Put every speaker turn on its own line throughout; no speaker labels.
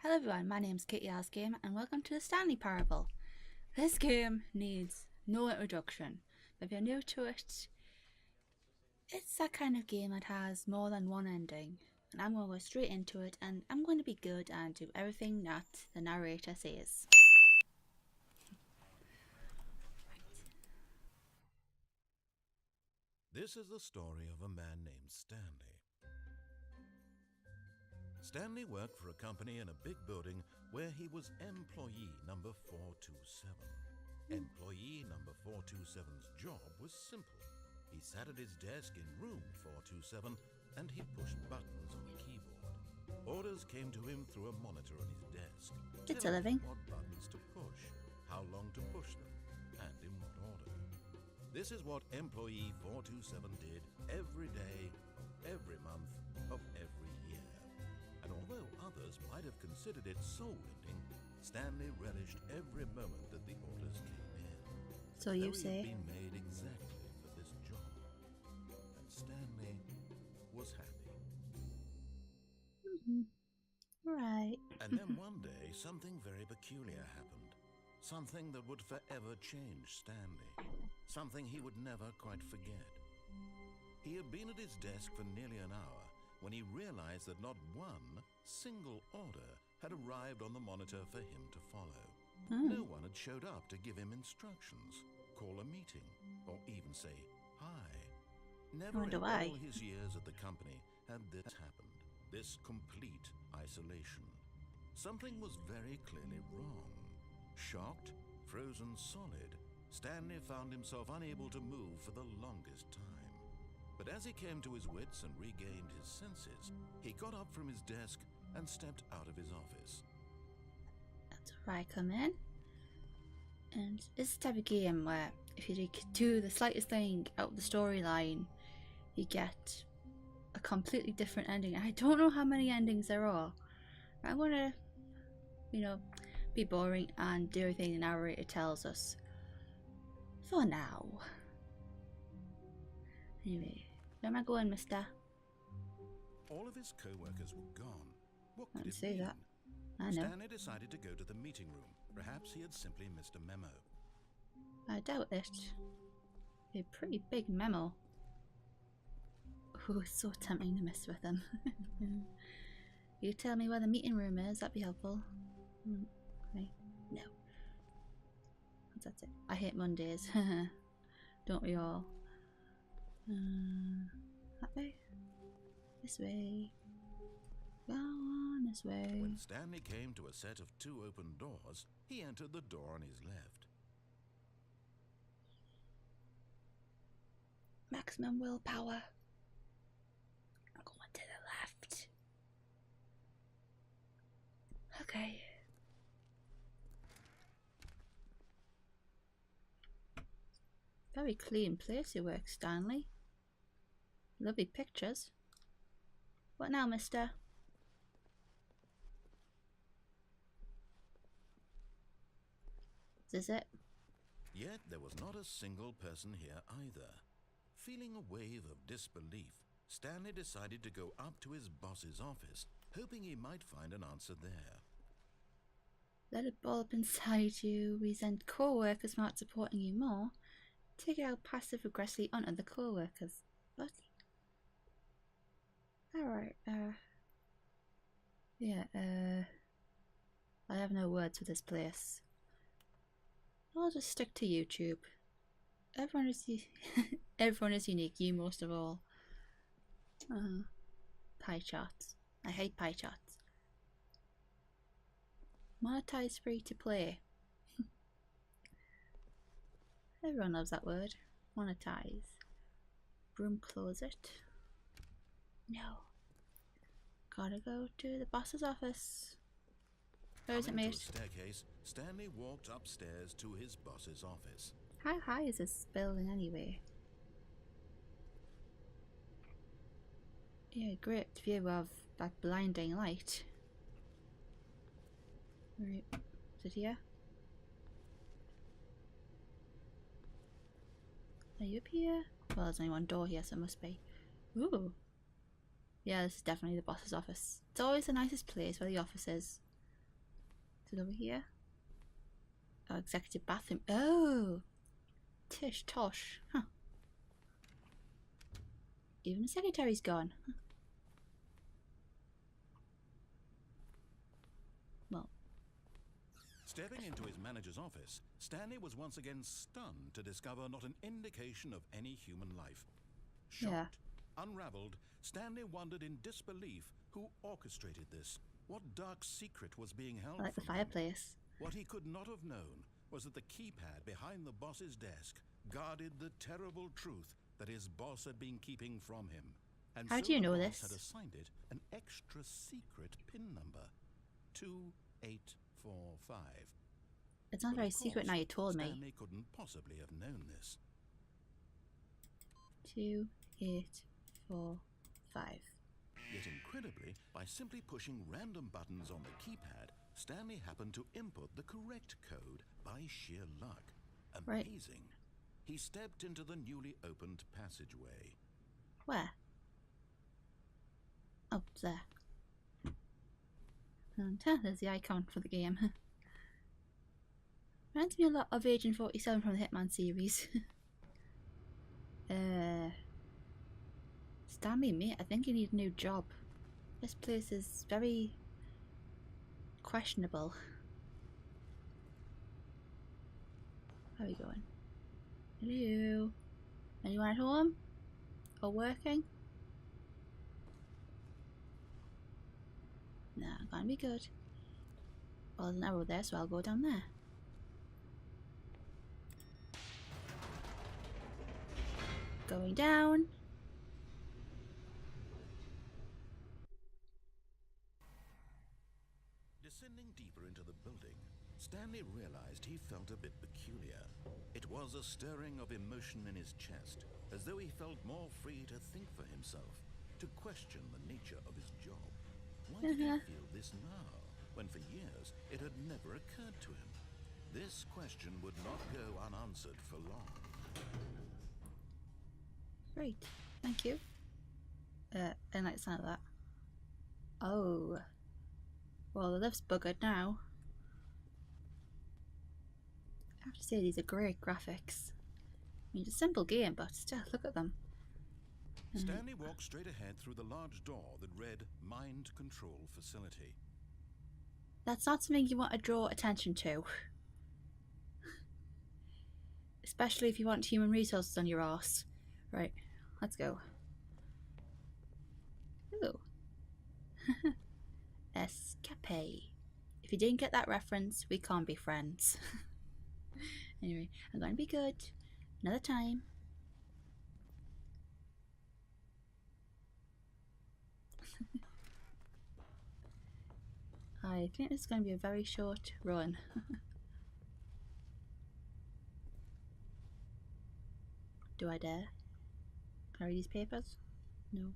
Hello everyone, my name is Katie Game and welcome to the Stanley Parable. This game needs no introduction. If you're new to it, it's that kind of game that has more than one ending. And I'm going to go straight into it and I'm going to be good and do everything that the narrator says.
This is the story of a man named Stanley. Stanley worked for a company in a big building where he was employee number 427. Employee number 427's job was simple. He sat at his desk in room 427 and he pushed buttons on a keyboard. Orders came to him through a monitor on his desk.
It's a living.
What buttons to push, how long to push them, and in what order. This is what employee 427 did every day, every month of every year. And although others might have considered it soul-ending, Stanley relished every moment that the orders came in.
So you say?
He had been made exactly for this job. And Stanley was happy.
Right.
And then one day, something very peculiar happened. Something that would forever change Stanley. Something he would never quite forget. He had been at his desk for nearly an hour when he realized that not one single order had arrived on the monitor for him to follow. No one had showed up to give him instructions, call a meeting, or even say hi. Never in all his years at the company had this happened, this complete isolation. Something was very clearly wrong. Shocked, frozen solid, Stanley found himself unable to move for the longest time. But as he came to his wits and regained his senses, he got up from his desk and stepped out of his office.
That's where I come in. And it's the type of game where if you do the slightest thing out of the storyline, you get a completely different ending. I don't know how many endings there are. I'm gonna, be boring and do everything the narrator tells us. For now. Anyway, where am I going, mister?
All of his co-workers were gone. What could
Can't
it
say
mean?
that. I know.
Stanley decided to go to the meeting room. Perhaps he had simply missed a memo.
I doubt it. A pretty big memo. Oh, it's so tempting to mess with them. You tell me where the meeting room is, that'd be helpful. Okay. No. That's it. I hate Mondays. Don't we all? That way? This way. Go on this way.
When Stanley came to a set of two open doors, he entered the door on his left.
Maximum willpower. I'm going to the left. Okay. Very clean place you work, Stanley. Lovely pictures. What now, mister? Is this it?
Yet there was not a single person here either. Feeling a wave of disbelief, Stanley decided to go up to his boss's office, hoping he might find an answer there.
Let it ball up inside you, resent co-workers for not supporting you more. Take it out passive-aggressively onto the co-workers. What? Alright, yeah, I have no words for this place. I'll just stick to YouTube. Everyone is everyone is unique, you most of all. Pie charts. I hate pie charts. Monetize free to play. Everyone loves that word. Monetize. Broom closet. No. Gotta go to the boss's office. Where is it,
Coming
mate?
to a staircase, Stanley walked upstairs to his boss's office.
How high is this building anyway? Yeah, great view of that blinding light. Right, is it here? Are you up here? Well, there's only one door here, so it must be. Ooh. Yeah, this is definitely the boss's office. It's always the nicest place where the office is. Is it over here? Oh, executive bathroom. Oh! Tish tosh. Huh. Even the secretary's gone. Huh. Well.
Stepping into his manager's office, Stanley was once again stunned to discover not an indication of any human life. Shocked, unraveled, Stanley wondered in disbelief who orchestrated this. What dark secret was being held
I like the
from him?
fireplace.
What he could not have known was that the keypad behind the boss's desk guarded the terrible truth that his boss had been keeping from him. And
How
so
do you
the
know
boss
this?
had assigned it an extra secret PIN number, 2845.
It's not
But
very
of
secret
course,
now you told me.
Stanley couldn't possibly have known this.
2, 8, 4, 5.
Yet incredibly, by simply pushing random buttons on the keypad, Stanley happened to input the correct code by sheer luck.
Right.
Amazing. He stepped into the newly opened passageway.
Where? Oh, it's there. And there's the icon for the game. Reminds me a lot of Agent 47 from the Hitman series. Stanley, mate, I think you need a new job. This place is very questionable. How are we going? Hello? Anyone at home? Or working? Nah, gonna be good. Well, there's an arrow there, so I'll go down there. Going down.
Descending deeper into the building, Stanley realized he felt a bit peculiar. It was a stirring of emotion in his chest, as though he felt more free to think for himself, to question the nature of his job. Why did he feel this now, when for years it had never occurred to him? This question would not go unanswered for long.
Great, thank you. I didn't like the sound of that. Oh. Well, the lift's buggered now. I have to say, these are great graphics. I mean, it's a simple game, but still, look at them.
Stanley walked straight ahead through the large door that read Mind Control Facility.
That's not something you want to draw attention to. Especially if you want human resources on your arse. Right, let's go. Ooh. Escape. If you didn't get that reference, we can't be friends. Anyway, I'm going to be good. Another time. I think it's going to be a very short run. Do I dare? Can I read these papers? No.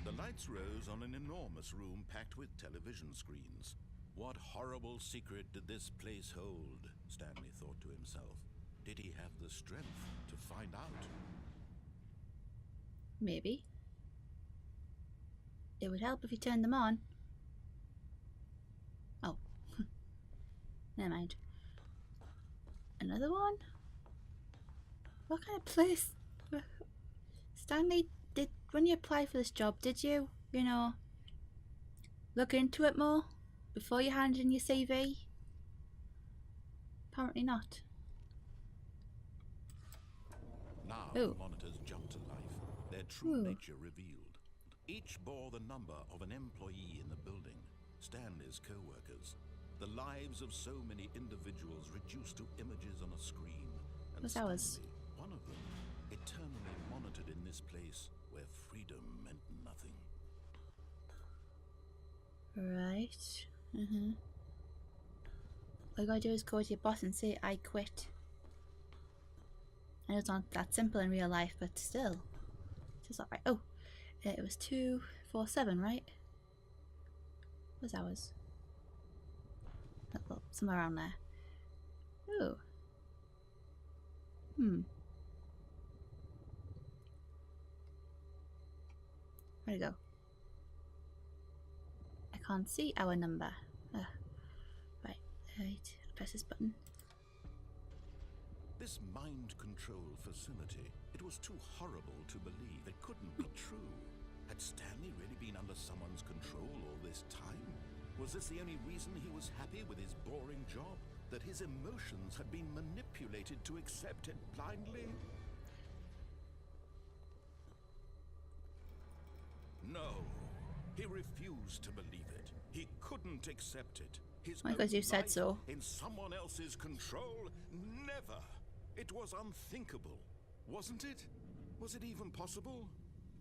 The lights rose on an enormous room packed with television screens. What horrible secret did this place hold? Stanley thought to himself. Did he have the strength to find out?
Maybe. It would help if you turned them on. Oh. Never mind. Another one? What kind of place? Stanley, when you applied for this job, did you know, look into it more before you handed in your CV? Apparently not.
Now
Ooh.
the monitors jumped to life, their true nature revealed. Each bore the number of an employee in the building, Stanley's co-workers. The lives of so many individuals reduced to images on a screen. And
What's ours?
Stanley, one of them, eternally monitored in this place where freedom meant nothing.
Right. All you gotta do is go to your boss and say, I quit. I know it's not that simple in real life, but still. It's alright. Oh, it was 247, right? What's ours? Oh, somewhere around there. Ooh. Where'd it go? I can't see our number. Right, press this button.
This mind control facility, it was too horrible to believe. It couldn't be true. Had Stanley really been under someone's control all this time? Was this the only reason he was happy with his boring job? That his emotions had been manipulated to accept it blindly? No. He refused to believe it. He couldn't accept it. His
Because you said
life
so.
in someone else's control? Never. It was unthinkable. Wasn't it? Was it even possible?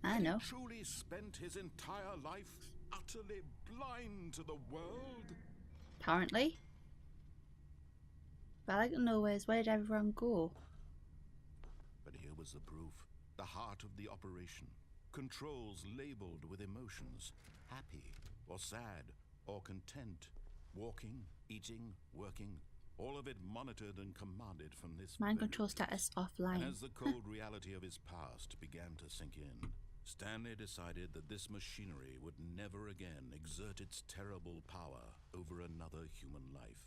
I know.
He truly spent his entire life utterly blind to the world?
Apparently. But I'd like to know where did everyone go?
But here was the proof. The heart of the operation. Controls labeled with emotions. Happy, or sad, or content. Walking, eating, working. All of it monitored and commanded from this
Mind
very
control
place.
status offline.
And as the cold reality of his past began to sink in, Stanley decided that this machinery would never again exert its terrible power over another human life.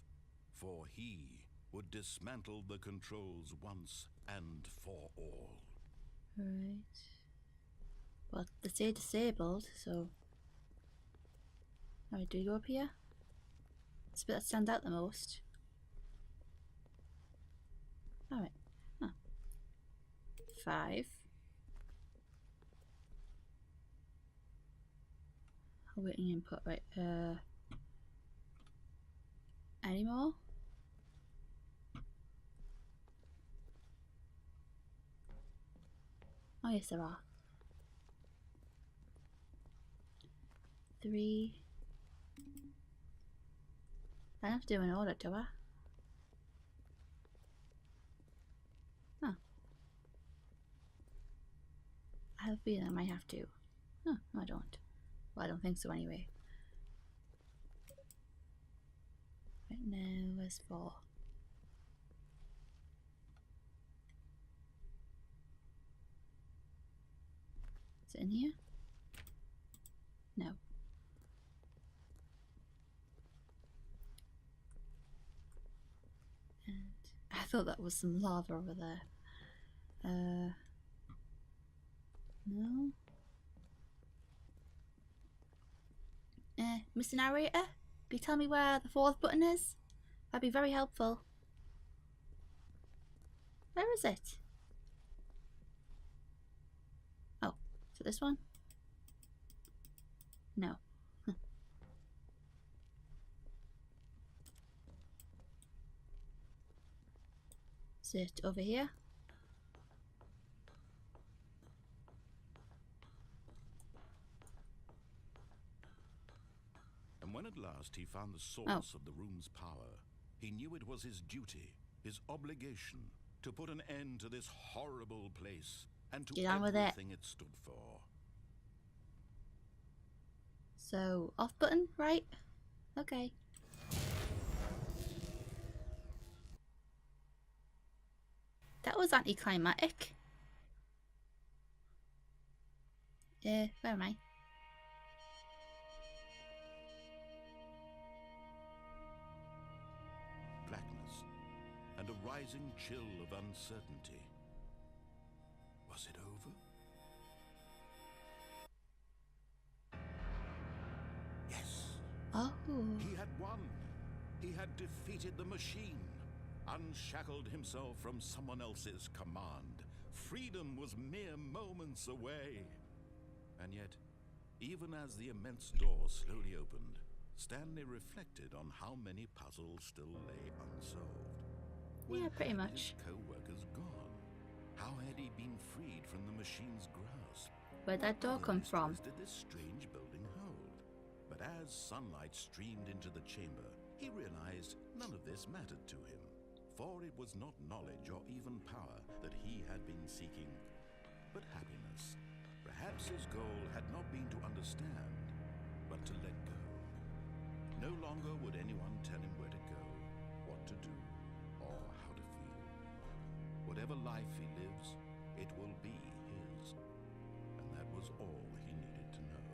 For he would dismantle the controls once and for all.
Right. Well, they say disabled, so... Alright, do we go up here? It's the bit that stands out the most. Alright. Huh. 5. Awaiting input, right. Any more? Oh yes, there are. 3. I don't have to do an order, do I? Huh. I have a feeling I might have to. No, I don't. Well, I don't think so anyway. Right now, where's 4? Is it in here? No. And I thought that was some lava over there. No. Mr. Narrator, can you tell me where the 4th button is? That'd be very helpful. Where is it? Oh, is it this one? No. Is it over here?
And when at last he found the source of the room's power, he knew it was his duty, his obligation, to put an end to this horrible place and to
Get on with it.
everything it stood for.
So, off button, right? Okay. That was anticlimactic. Where am I?
Blackness and a rising chill of uncertainty. Was it over? Yes.
Oh.
He had won. He had defeated the machine, unshackled himself from someone else's command. Freedom was mere moments away. And yet, even as the immense door slowly opened, Stanley reflected on how many puzzles still lay unsolved.
Yeah, pretty
Where had
much.
his co-workers gone? How had he been freed from the machine's grasp?
Where'd that door
What
come
mysteries
from?
did this strange building hold? But as sunlight streamed into the chamber, he realized none of this mattered to him, for it was not knowledge or even power that he had been seeking, but happiness. Perhaps his goal had not been to understand, but to let go. No longer would anyone tell him where to go, what to do, or how to feel. Whatever life he lives, it will be his. And that was all he needed to know.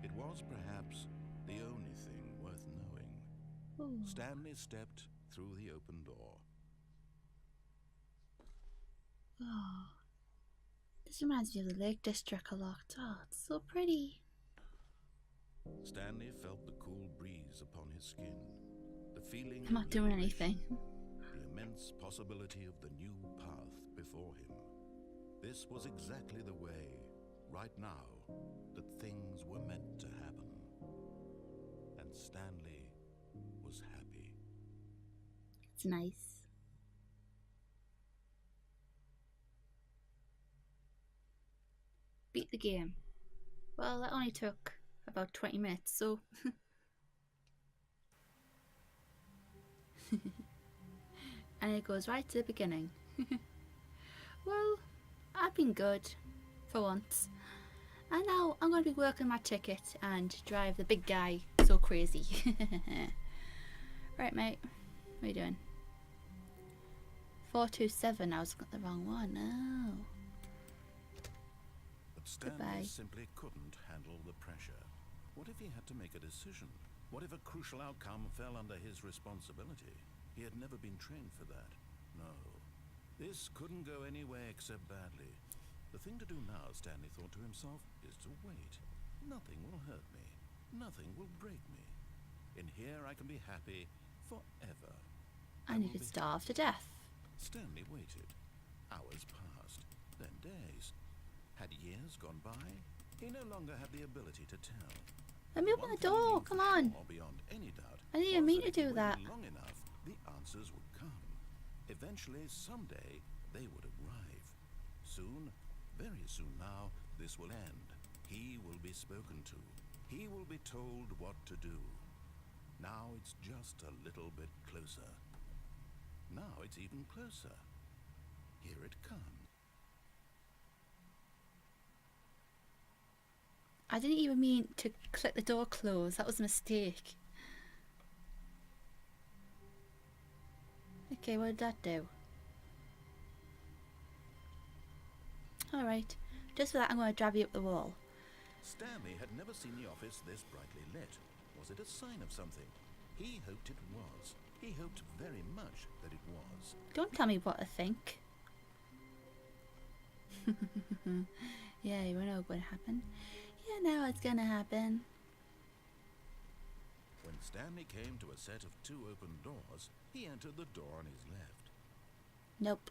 It was perhaps the only Stanley stepped through the open door.
Oh. This reminds me of the Lake District a lot. Oh, it's so pretty.
Stanley felt the cool breeze upon his skin, the feeling
I'm not doing
liberation,
anything.
the immense possibility of the new path before him. This was exactly the way, right now, that things were meant to happen. And Stanley was happy.
It's nice. Beat the game. Well, that only took about 20 minutes, so... and it goes right to the beginning. Well, I've been good, for once. And now I'm going to be working my ticket and drive the big guy so crazy. Right, mate. What are you doing? 427, I was got the wrong one. Oh.
But Stanley
Goodbye.
simply couldn't handle the pressure. What if he had to make a decision? What if a crucial outcome fell under his responsibility? He had never been trained for that. No. This couldn't go anywhere except badly. The thing to do now, Stanley thought to himself, is to wait. Nothing will hurt me. Nothing will break me. In here I can be happy forever.
And you
will
could
be
starve to death.
Stanley waited. Hours passed, then days. Had years gone by? He no longer had the ability to tell.
Let me open the door, come on.
Beyond any doubt,
I didn't even mean to
if he
do that.
waited long enough, the answers would come. Eventually, someday, they would arrive. Soon, very soon now, this will end. He will be spoken to. He will be told what to do. Now it's just a little bit closer. Now it's even closer. Here it comes.
I didn't even mean to click the door close. That was a mistake. Okay, what did that do? Alright. Just for that, I'm going to drive you up the wall.
Stanley had never seen the office this brightly lit. Was it a sign of something? He hoped it was. He hoped very much that it was.
Don't tell me what to think. Yeah, you know what's going to happen. Yeah, now it's going to happen.
When Stanley came to a set of 2 open doors, he entered the door on his left.
Nope.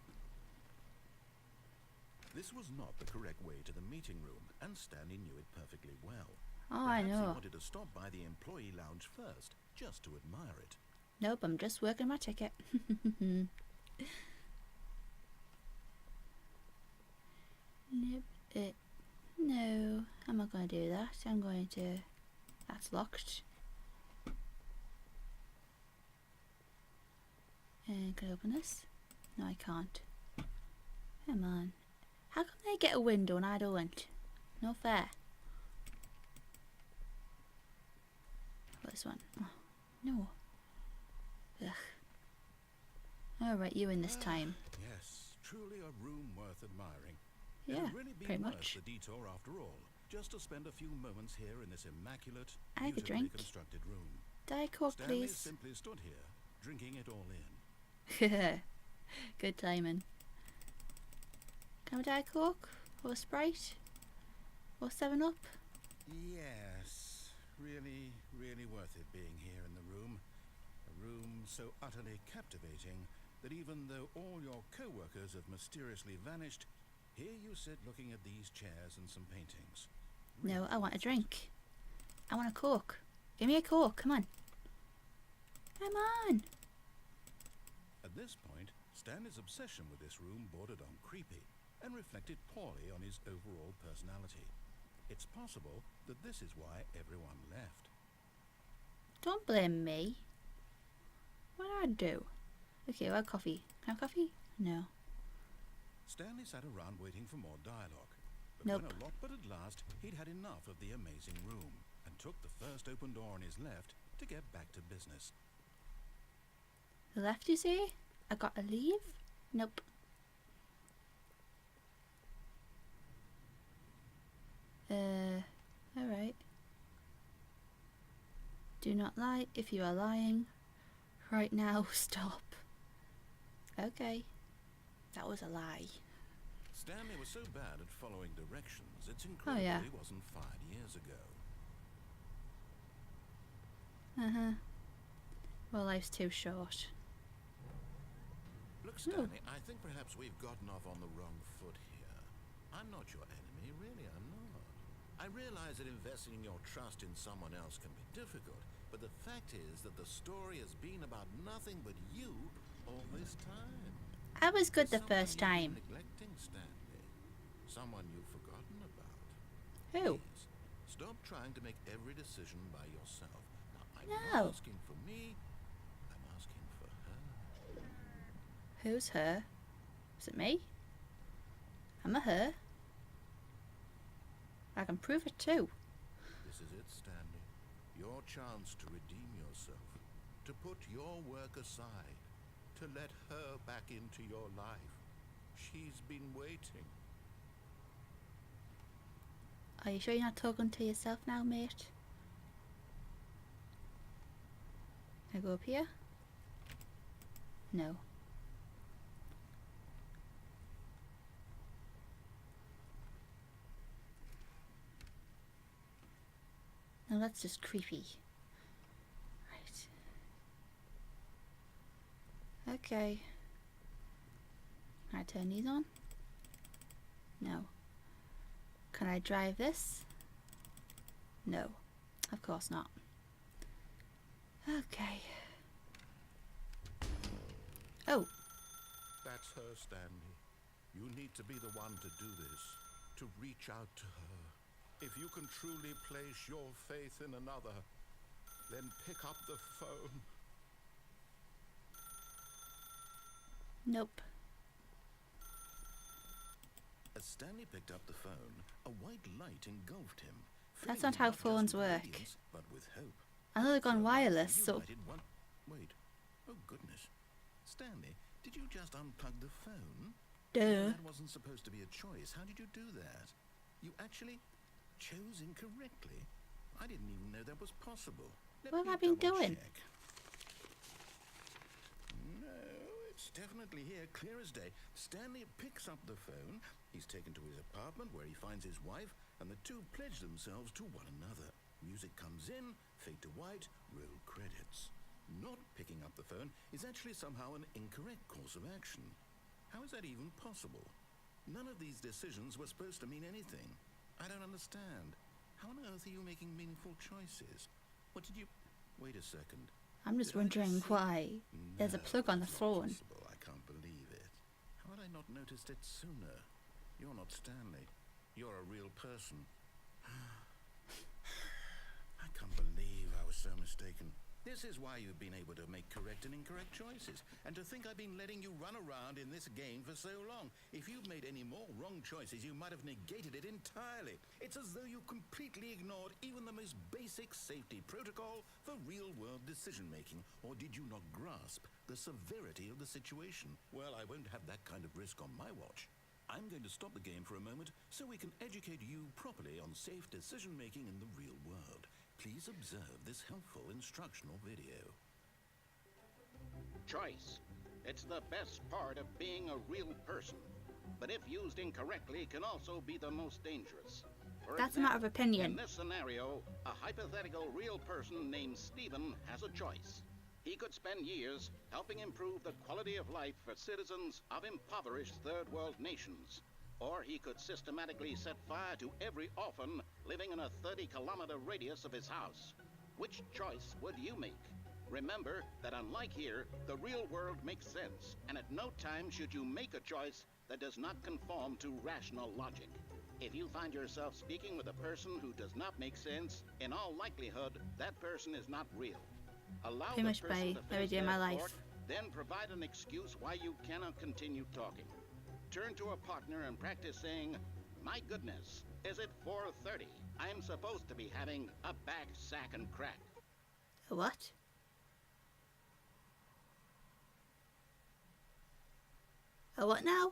This was not the correct way to the meeting room, and Stanley knew it perfectly well.
Oh, I
Perhaps
know.
he wanted to stop by the employee lounge first, just to admire it.
Nope, I'm just working my ticket. Nope. No, I'm not going to do that. I'm going to... That's locked. And can I open this? No, I can't. Come on. How come they get a window and I don't? No fair. What, this one? Oh, no. Ugh. Alright, you in this time.
Yes, truly a room worth admiring.
Yeah,
It'd really be
pretty
worth
much.
the detour after all, just to spend a few moments here in this immaculate,
I have a
beautifully
drink.
constructed room.
Diet Coke,
Stanley
please.
simply stood here, drinking it all in.
Good timing. Can I have a Diet Coke? Or a Sprite? Or 7-Up?
Yes, really, really worth it being here in the room. A room so utterly captivating that even though all your co-workers have mysteriously vanished, here you sit looking at these chairs and some paintings.
No, I want a drink. I want a Coke. Give me a Coke, come on. Come on.
At this point, Stanley's obsession with this room bordered on creepy and reflected poorly on his overall personality. It's possible that this is why everyone left.
Don't blame me. What did I do? Okay, well, coffee. Can I have coffee? No.
Stanley sat around waiting for more dialogue. But
Nope.
when a lot but at last, he'd had enough of the amazing room and took the first open door on his left to get back to business.
The left, you say? I gotta leave? Nope. Alright. Do not lie if you are lying. Right now, stop. Okay. That was a lie.
Stanley was so bad at following directions, it's incredible
yeah.
he wasn't fired years ago.
Well, life's too short.
Look, Stanley, I think perhaps we've gotten off on the wrong foot here. I'm not your enemy, really, I'm not. I realize that investing your trust in someone else can be difficult, but the fact is that the story has been about nothing but you all this time.
I was good the
Someone
first
you've been
time.
neglecting, Stanley. Someone you've forgotten about.
Who?
Please, stop trying to make every decision by yourself. Now, I'm
No.
not asking for me, I'm asking for her.
Who's her? Is it me? I'm a her. I can prove it too.
This is it, Stanley. Your chance to redeem yourself. To put your work aside. To let her back into your life. She's been waiting.
Are you sure you're not talking to yourself now, mate? Can I go up here? No. No, that's just creepy. Right. Okay. Can I turn these on? No. Can I drive this? No. Of course not. Okay. Oh.
That's her, Stanley. You need to be the one to do this. To reach out to her. If you can truly place your faith in another, then pick up the phone.
Nope.
As Stanley picked up the phone, a white light engulfed him.
That's not how phones work.
Radiance, but with hope.
I know they've gone wireless, so...
Wait. Oh, goodness. Stanley, did you just unplug the phone?
Duh.
That wasn't supposed to be a choice. How did you do that? You actually chose incorrectly. I didn't even know that was possible.
What have I been doing?
Check. No, it's definitely here, clear as day. Stanley picks up the phone. He's taken to his apartment where he finds his wife, and the two pledge themselves to one another. Music comes in, fade to white, roll credits. Not picking up the phone is actually somehow an incorrect course of action. How is that even possible? None of these decisions were supposed to mean anything. I don't understand. How on earth are you making meaningful choices? What did you... Wait a second.
I'm just wondering why there's a plug on the phone.
I can't believe it. How had I not noticed it sooner? You're not Stanley. You're a real person. I can't believe I was so mistaken. This is why you've been able to make correct and incorrect choices. And to think I've been letting you run around in this game for so long. If you'd made any more wrong choices, you might have negated it entirely. It's as though you completely ignored even the most basic safety protocol for real-world decision-making. Or did you not grasp the severity of the situation? Well, I won't have that kind of risk on my watch. I'm going to stop the game for a moment so we can educate you properly on safe decision-making in the real world. Please observe this helpful instructional video.
Choice. It's the best part of being a real person. But if used incorrectly, can also be the most dangerous. For
That's a matter of opinion.
In this scenario, a hypothetical real person named Stephen has a choice. He could spend years helping improve the quality of life for citizens of impoverished third world nations. Or he could systematically set fire to every orphan living in a 30-kilometer radius of his house. Which choice would you make? Remember that unlike here, the real world makes sense, and at no time should you make a choice that does not conform to rational logic. If you find yourself speaking with a person who does not make sense, in all likelihood, that person is not real. Allow
Pretty
the
much
person
by
to
every
finish
day of
their
my life.
thought, then provide an excuse why you cannot continue talking. Turn to a partner and practice saying, "My goodness, is it 4:30? I'm supposed to be having a back, sack, and crack."
A what? A what now?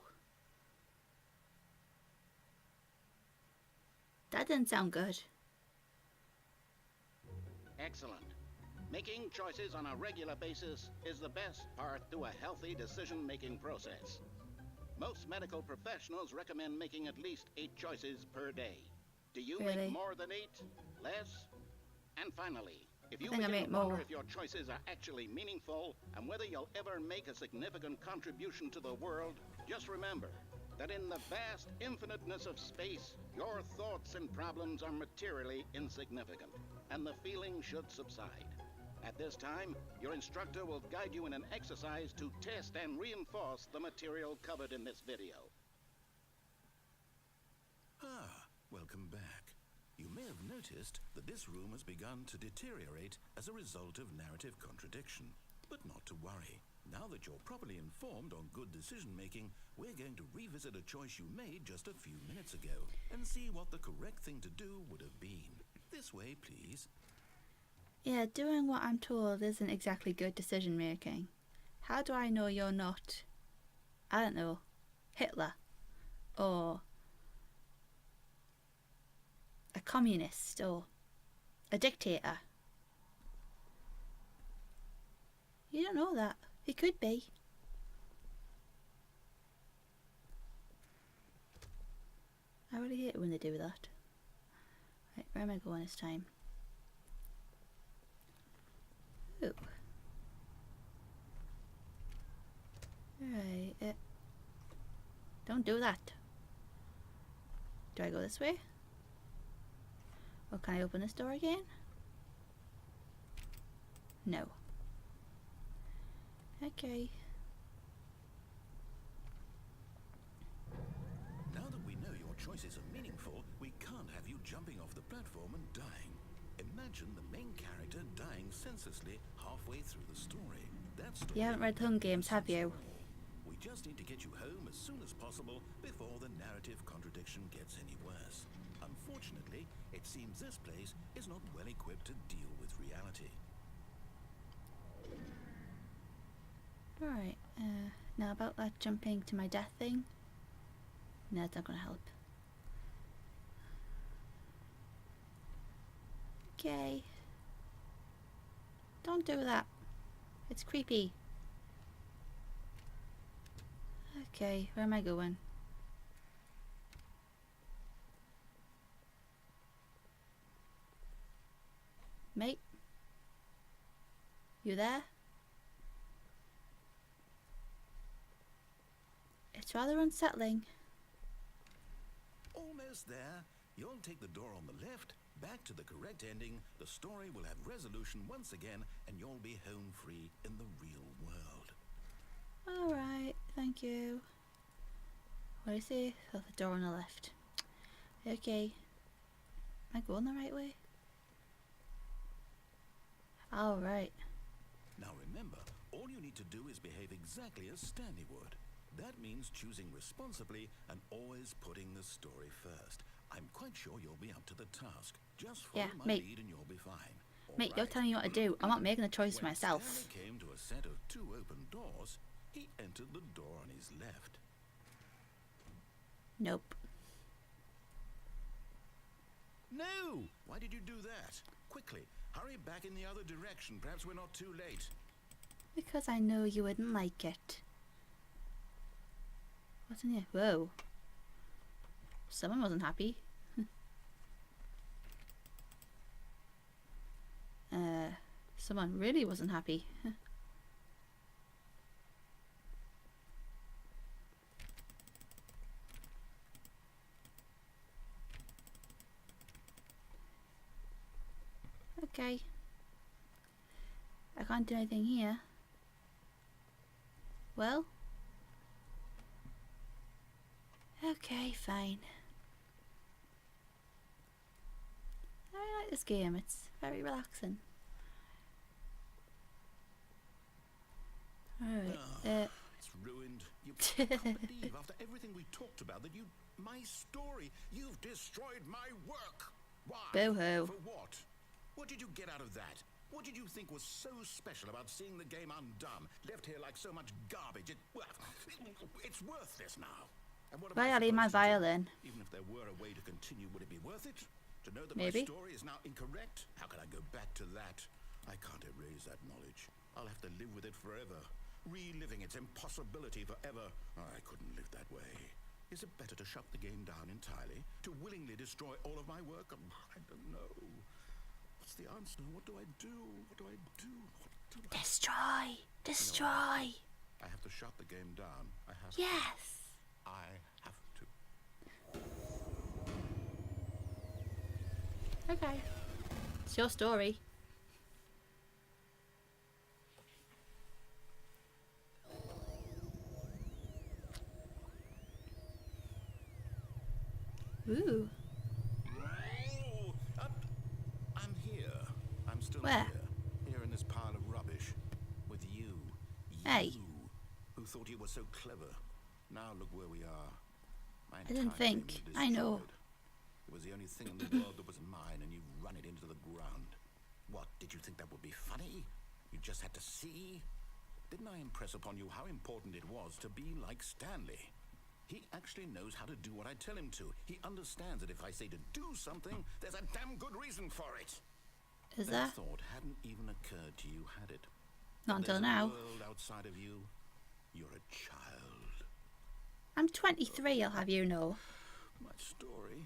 That didn't sound good.
Excellent. Making choices on a regular basis is the best part to a healthy decision-making process. Most medical professionals recommend making at least 8 choices per day. Do you
Really?
make more than 8? Less? And finally, if you
I think I
begin
make
to wonder
more.
if your choices are actually meaningful and whether you'll ever make a significant contribution to the world, just remember that in the vast infiniteness of space, your thoughts and problems are materially insignificant, and the feeling should subside. At this time, your instructor will guide you in an exercise to test and reinforce the material covered in this video.
Ah, welcome back. You may have noticed that this room has begun to deteriorate as a result of narrative contradiction. But not to worry. Now that you're properly informed on good decision-making, we're going to revisit a choice you made just a few minutes ago and see what the correct thing to do would have been. This way, please.
Yeah, doing what I'm told isn't exactly good decision making. How do I know you're not, I don't know, Hitler or a communist or a dictator? You don't know that. He could be. I really hate it when they do that. Right, where am I going this time? Ooh. Right, don't do that. Do I go this way? Or can I open this door again? No. Okay.
Now that we know your choices are meaningful, we can't have you jumping off the platform and dying. Imagine the main character dying senselessly halfway through the story. That story
You haven't read Hunger Games, have you?
We just need to get you home as soon as possible before the narrative contradiction gets any worse. Unfortunately, it seems this place is not well equipped to deal with reality.
Right, now about that jumping to my death thing. No, it's not gonna help. Okay. Don't do that. It's creepy. Okay, where am I going? Mate? You there? It's rather unsettling.
Almost there. You'll take the door on the left, back to the correct ending, the story will have resolution once again, and you'll be home free in the real world.
Alright, thank you. What do you see? Oh, the door on the left. Okay. Am I going the right way? Alright.
Now remember, all you need to do is behave exactly as Stanley would. That means choosing responsibly and always putting the story first. I'm quite sure you'll be up to the task. Just follow my
mate.
lead and you'll be fine. All
Mate, you're
right.
telling me what to do. I'm not making a choice
When
myself.
Stanley came to a set of 2 open doors, he entered the door on his left.
Nope.
No! Why did you do that? Quickly, hurry back in the other direction. Perhaps we're not too late.
Because I know you wouldn't like it. What's in here? Whoa. Someone wasn't happy. Someone really wasn't happy. Okay. I can't do anything here. Well. Okay, fine. I like this game. It's very relaxing. Alright.
It's ruined. You can't believe after everything we talked about that you... My story. You've destroyed my work. Why?
Boo-hoo.
For what? What did you get out of that? What did you think was so special about seeing the game undone? Left here like so much garbage. It's worthless now. And what am I
Well, I'll leave my
supposed to do?
violin.
Even if there were a way to continue, would it be worth it? To know that
Maybe.
my story is now incorrect? How can I go back to that? I can't erase that knowledge. I'll have to live with it forever, reliving its impossibility forever. I couldn't live that way. Is it better to shut the game down entirely? To willingly destroy all of my work? I don't know. What's the answer? What do I do? What do I do? What do I...
Destroy! Destroy!
I have to shut the game down. I have
Yes!
to. I have to.
Okay. It's your story. Ooh.
I'm here. I'm still
Where?
here. Here in this pile of rubbish. With you.
Hey.
You, who thought you were so clever. Now look where we are. My
I didn't
entire
think.
game was
I know.
destroyed. It was the only thing in the world that was mine, and you've run it into the ground. What, did you think that would be funny? You just had to see? Didn't I impress upon you how important it was to be like Stanley? He actually knows how to do what I tell him to. He understands that if I say to do something, there's a damn good reason for it.
Is
That
there?
thought hadn't even occurred to you, had it?
Not until
There's
now.
a world outside of you. You're a child.
I'm 23, I'll have you know.
My story.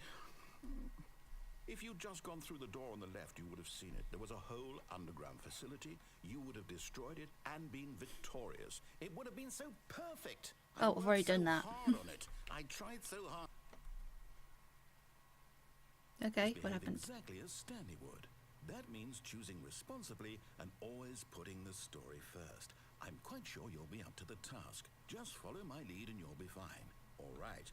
If you'd just gone through the door on the left, you would have seen it. There was a whole underground facility. You would have destroyed it and been victorious. It would have been so perfect.
Oh, I've already done that.
Hard on it. I tried so hard.
Okay, what
Behave
happened?
Exactly as Stanley would. That means choosing responsibly and always putting the story first. I'm quite sure you'll be up to the task. Just follow my lead and you'll be fine. All right.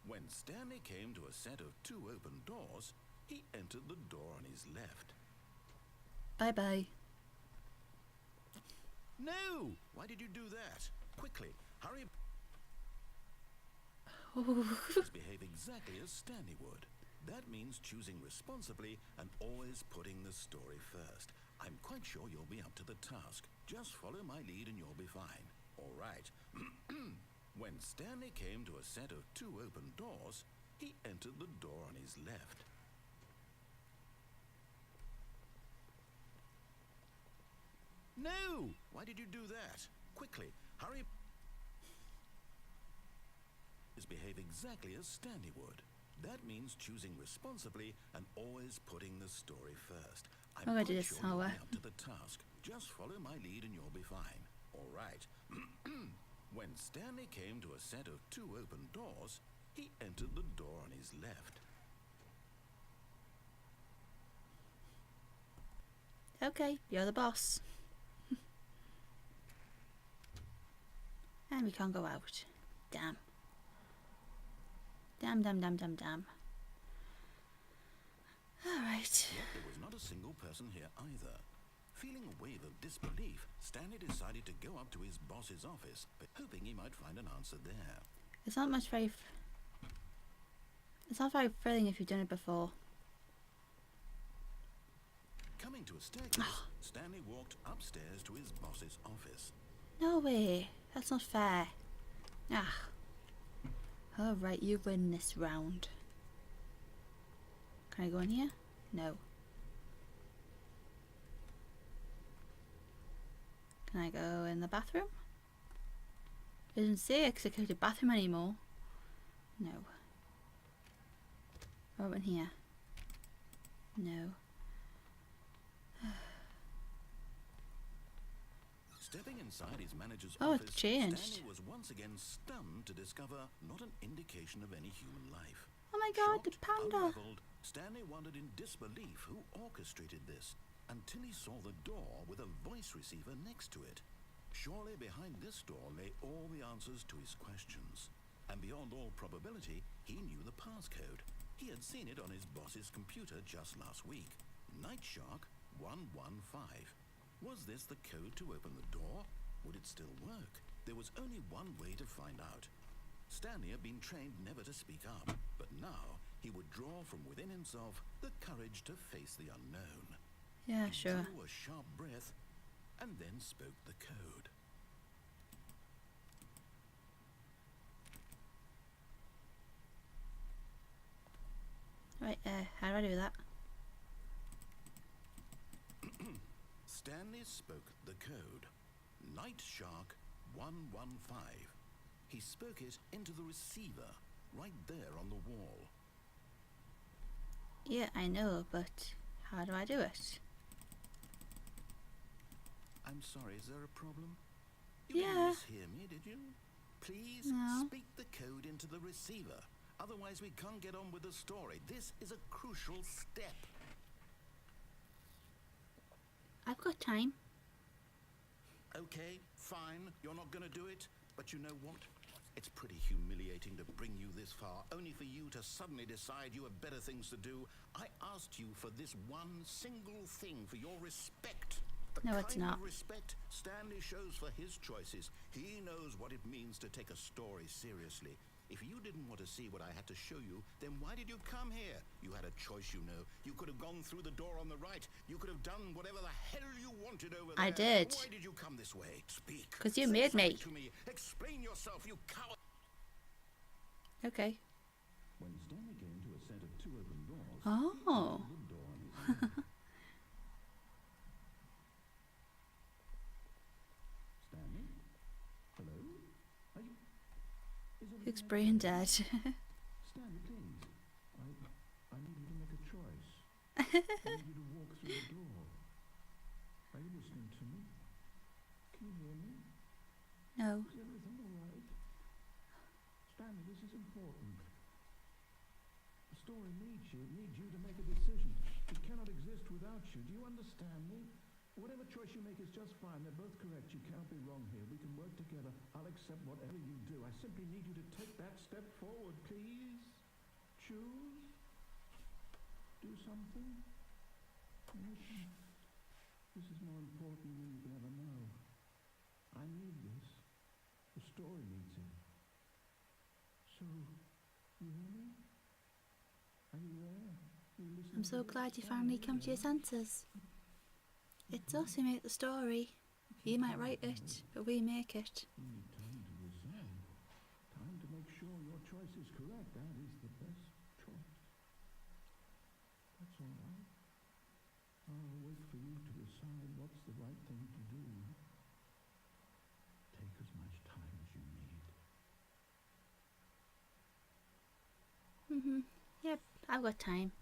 When Stanley came to a set of 2 open doors, he entered the door on his left.
Bye-bye.
No! Why did you do that? Quickly, hurry. Just behave exactly as Stanley would. That means choosing responsibly and always putting the story first. I'm quite sure you'll be up to the task. Just follow my lead and you'll be fine. All right. When Stanley came to a set of 2 open doors, he entered the door on his left. No! Why did you do that? Quickly, hurry. Just behave exactly as Stanley would. That means choosing responsibly and always putting the story first. I'm
gonna do
quite
this
sure
how,
you'll be up to the task. Just follow my lead and you'll be fine. All right. When Stanley came to a set of 2 open doors, he entered the door on his left.
Okay, you're the boss. And we can't go out. Damn. Damn, damn, damn, damn, damn. Alright.
Yet there was not a single person here either. Feeling a wave of disbelief, Stanley decided to go up to his boss's office, but hoping he might find an answer there.
It's not much very... It's not very thrilling if you've done it before.
Coming to a staircase, Stanley walked upstairs to his boss's office.
No way. That's not fair. Ah. Alright, you win this round. Can I go in here? No. Can I go in the bathroom? It doesn't say executed bathroom anymore. No. What in here? No.
Stepping inside his manager's
Oh,
office,
it's changed.
Stanley was once again stunned to discover not an indication of any human life.
Oh my god, the
Shocked,
panda!
unraveled, Stanley wondered in disbelief who orchestrated this, until he saw the door with a voice receiver next to it. Surely behind this door lay all the answers to his questions. And beyond all probability, he knew the passcode. He had seen it on his boss's computer just last week. Nightshark 115. Was this the code to open the door? Would it still work? There was only one way to find out. Stanley had been trained never to speak up, but now he would draw from within himself the courage to face the unknown.
Yeah,
He
sure.
drew a sharp breath and then spoke the code.
Right, how do I do that?
Stanley spoke the code. Night Shark 115. He spoke it into the receiver, right there on the wall.
Yeah, I know, but how do I do it?
I'm sorry, is there a problem?
Yeah.
You didn't mishear me, did you? Please
No.
speak the code into the receiver. Otherwise we can't get on with the story. This is a crucial step.
I've got time.
Okay, fine, you're not gonna do it. But you know what? It's pretty humiliating to bring you this far, only for you to suddenly decide you have better things to do. I asked you for this one single thing, for your respect. The
No, it's
kind
not.
of respect Stanley shows for his choices. He knows what it means to take a story seriously. If you didn't want to see what I had to show you, then why did you come here? You had a choice, you know. You could have gone through the door on the right. You could have done whatever the hell you wanted over there.
I did.
Why did you come this way? Speak.
'Cause you
Say
made me.
something to me. Explain yourself, you coward.
Okay.
When Stanley came to a set of two open doors,
Oh.
the door on his left. Stanley? Hello? Are you... Is everything
Luke's brain dead.
Stanley, please. I need you to make a choice. I need you to walk through the door. Are you listening to me? Can you hear me?
No.
Is everything all right? Stanley, this is important. The story needs you. It needs you to make a decision. It cannot exist without you. Do you understand me? Whatever choice you make is just fine. They're both correct. You cannot be wrong here. We can work together. I'll accept whatever you do. I simply need you to take that step forward, please. Choose. Do something. Listen. This is more important than you can ever know. I need this. The story needs it. So, you hear me? Are you there? Are you listening
I'm so
to this?
glad you
Stanley,
finally
are
come to your
there?
senses. It's us who make the story. You might write it, but we make it.
You need time to decide. Time to make sure your choice is correct. That is the best choice. That's all right. I'll wait for you to decide what's the right thing to do. Take as much time as you need.
Yep, I've got time.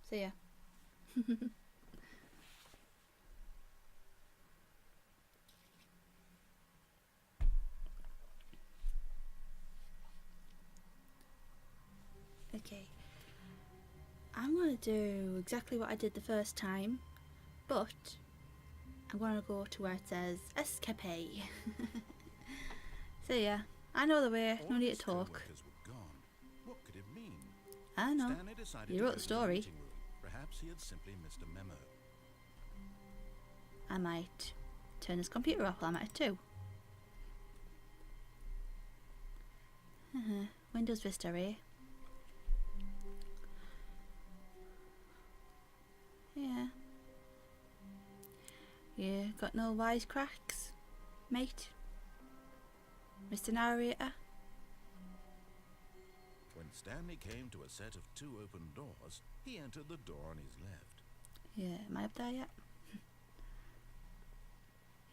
See ya. Okay. I'm going to do exactly what I did the first time, but I'm going to go to where it says escape. So yeah, I know the way, no
All
need
the
to talk.
steelworkers were gone. What could it mean?
I know.
Stanley decided
You
to
wrote
go
the
to
story.
meeting room. Perhaps he had simply missed a memo.
I might turn this computer off while I'm at it too. Windows Vista, eh? Yeah. Yeah, got no wisecracks, mate? Mr. Narrator?
When Stanley came to a set of two open doors, he entered the door on his left.
Yeah, am I up there yet?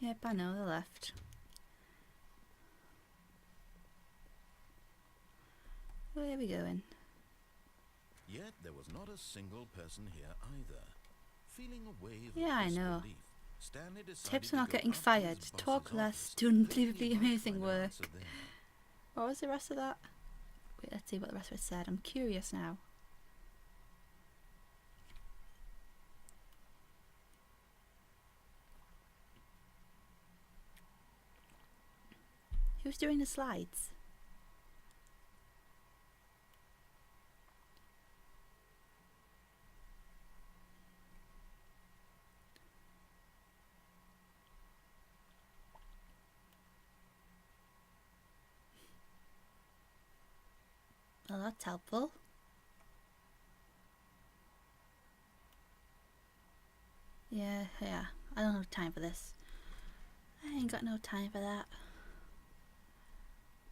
Yep, I know, the left. Where are we going?
Yet there was not a single person here either. Feeling a wave
Yeah, I
of
know.
disbelief, Stanley decided
Tips for
to
not
go
getting
up to
fired.
his
Talk
boss's
less.
office,
Do
thinking
unbelievably
he might
amazing
find an
work.
answer there.
What was the rest of that? Wait, let's see what the rest of it said. I'm curious now. Who's doing the slides? Well, that's helpful. Yeah, I don't have time for this. I ain't got no time for that.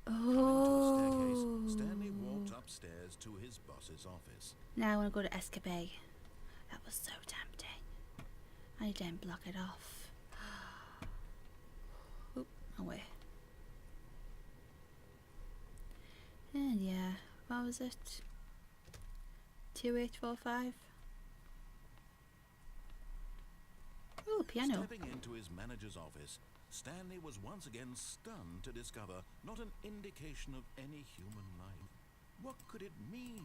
Coming to a staircase, Stanley
Oh.
walked upstairs to his boss's office.
Now I want to go to Escape. That was so tempting. I need to block it off. away. And yeah, what was it? 2845. Oh, piano.
Stepping into his manager's office, Stanley was once again stunned to discover not an indication of any human life. What could it mean?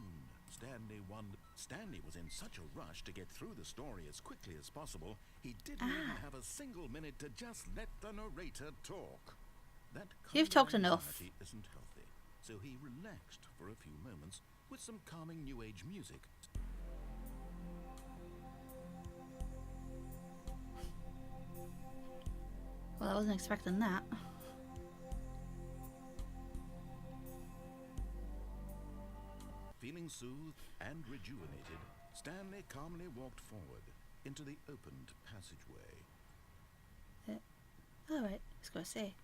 Stanley wondered. Stanley was in such a rush to get through the story as quickly as possible, he didn't even have a single minute to just let the narrator talk. That
You've talked enough.
isn't healthy, so he relaxed for a few moments with some calming New Age music.
Well, I wasn't expecting that.
Feeling soothed and rejuvenated, Stanley calmly walked forward into the opened passageway.
Alright, I was gonna say.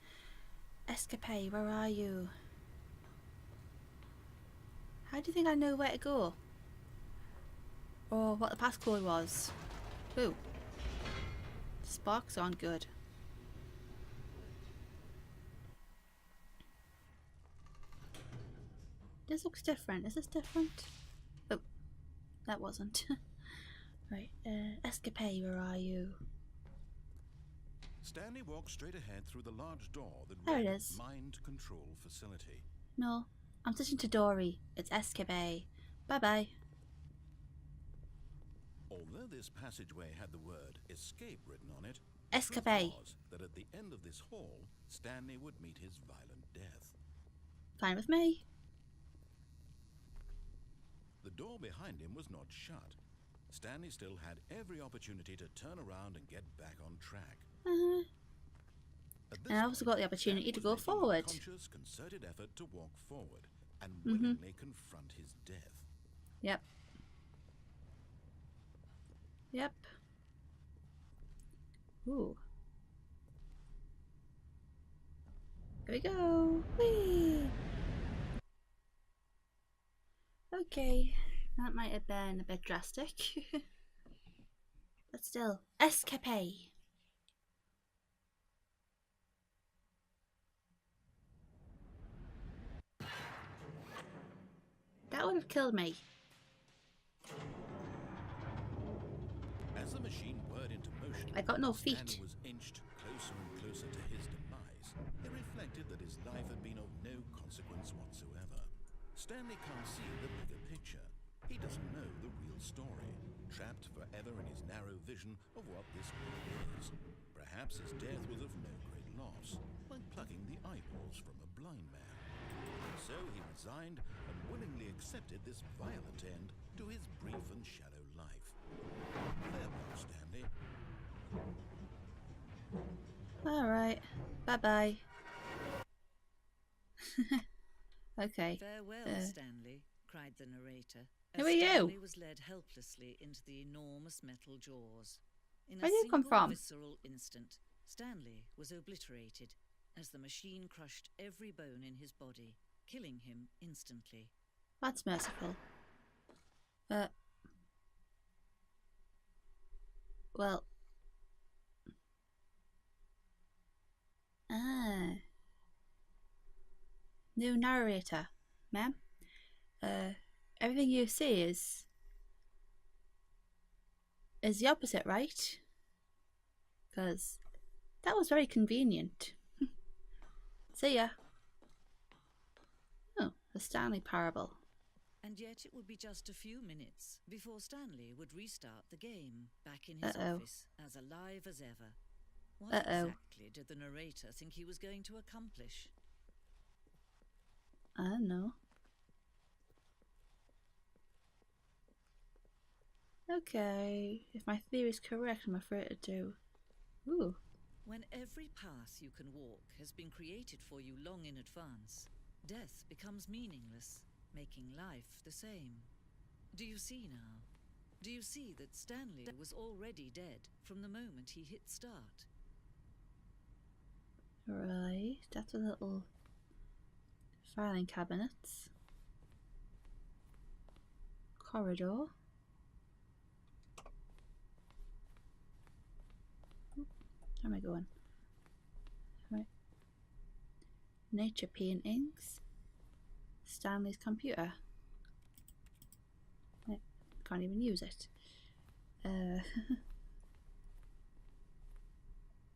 Escapade, where are you? How do you think I know where to go? Or what the passcode was? Ooh. Sparks aren't good. This looks different. Is this different? Oh, that wasn't. Right, Escapade, where are you?
Stanley walked straight ahead through the large door that
There it
read
is.
Mind Control Facility.
No, I'm switching to Dory. It's Escapade. Bye bye.
Although this passageway had the word escape written on it,
Escapade.
the truth was that at the end of this hall, Stanley would meet his violent death.
Fine with me.
The door behind him was not shut. Stanley still had every opportunity to turn around and get back on track. At this
And I also
point,
got the opportunity
Stanley
to
was
go
making a
forward.
conscious, concerted effort to walk forward and willingly confront his death.
Yep. Yep. Ooh. Here we go. Whee! Okay. That might have been a bit drastic. But still. Escapade. That would have killed me.
As the machine whirred into motion,
I got no
Stanley
feet.
was inched closer and closer to his demise. It reflected that his life had been of no consequence whatsoever. Stanley can't see the bigger picture. He doesn't know the real story, trapped forever in his narrow vision of what this world is. Perhaps his death was of no great loss, like plucking the eyeballs from a blind man. So he resigned and willingly accepted this violent end to his brief and shallow life. Farewell, Stanley.
Alright. Bye bye. Okay.
Farewell, Stanley, cried the narrator.
Who
as
are you?
Stanley was led helplessly into the enormous metal jaws. In
Where
a
did you come
single
from?
visceral instant, Stanley was obliterated as the machine crushed every bone in his body, killing him instantly.
That's merciful. Well. New narrator, ma'am. Everything you say is the opposite, right? Because that was very convenient. See ya. Oh, the Stanley Parable.
And yet it would be just a few minutes before Stanley would restart the game, back in his
Uh-oh.
office, as alive as ever. What
Uh-oh.
exactly did the narrator think he was going to accomplish?
I don't know. Okay, if my theory is correct, I'm afraid to do. Ooh.
When every path you can walk has been created for you long in advance, death becomes meaningless, making life the same. Do you see now? Do you see that Stanley was already dead from the moment he hit start?
Right, that's a little filing cabinets. Corridor. Where am I going? Right. Nature paintings. Stanley's computer. I can't even use it.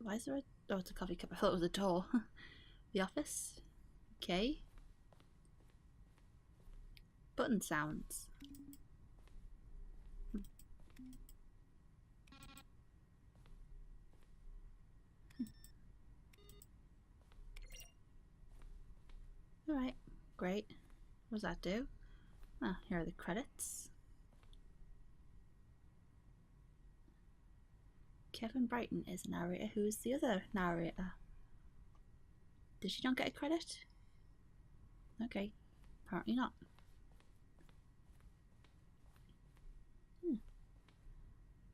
Why is there a... Oh, it's a coffee cup. I thought it was a door. The office. Okay. Button sounds. Alright, great. What does that do? Ah, here are the credits. Kevin Brighton is a narrator. Who is the other narrator? Did she not get a credit? Okay, apparently not.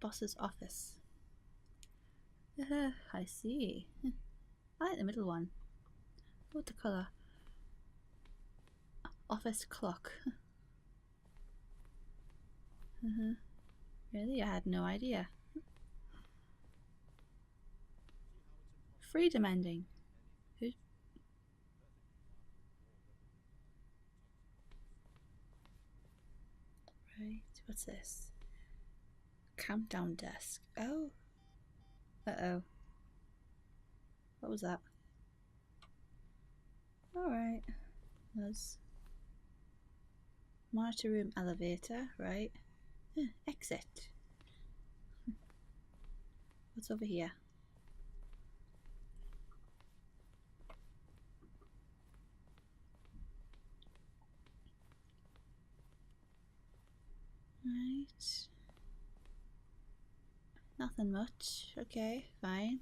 Boss's office. I see. I like the middle one. What the colour? Office clock. Really? I had no idea. Freedom ending. Who? Right, what's this? Countdown desk. Oh. Uh-oh. What was that? Alright. There's monitor room elevator, right? Exit. What's over here? Right. Nothing much. Okay, fine.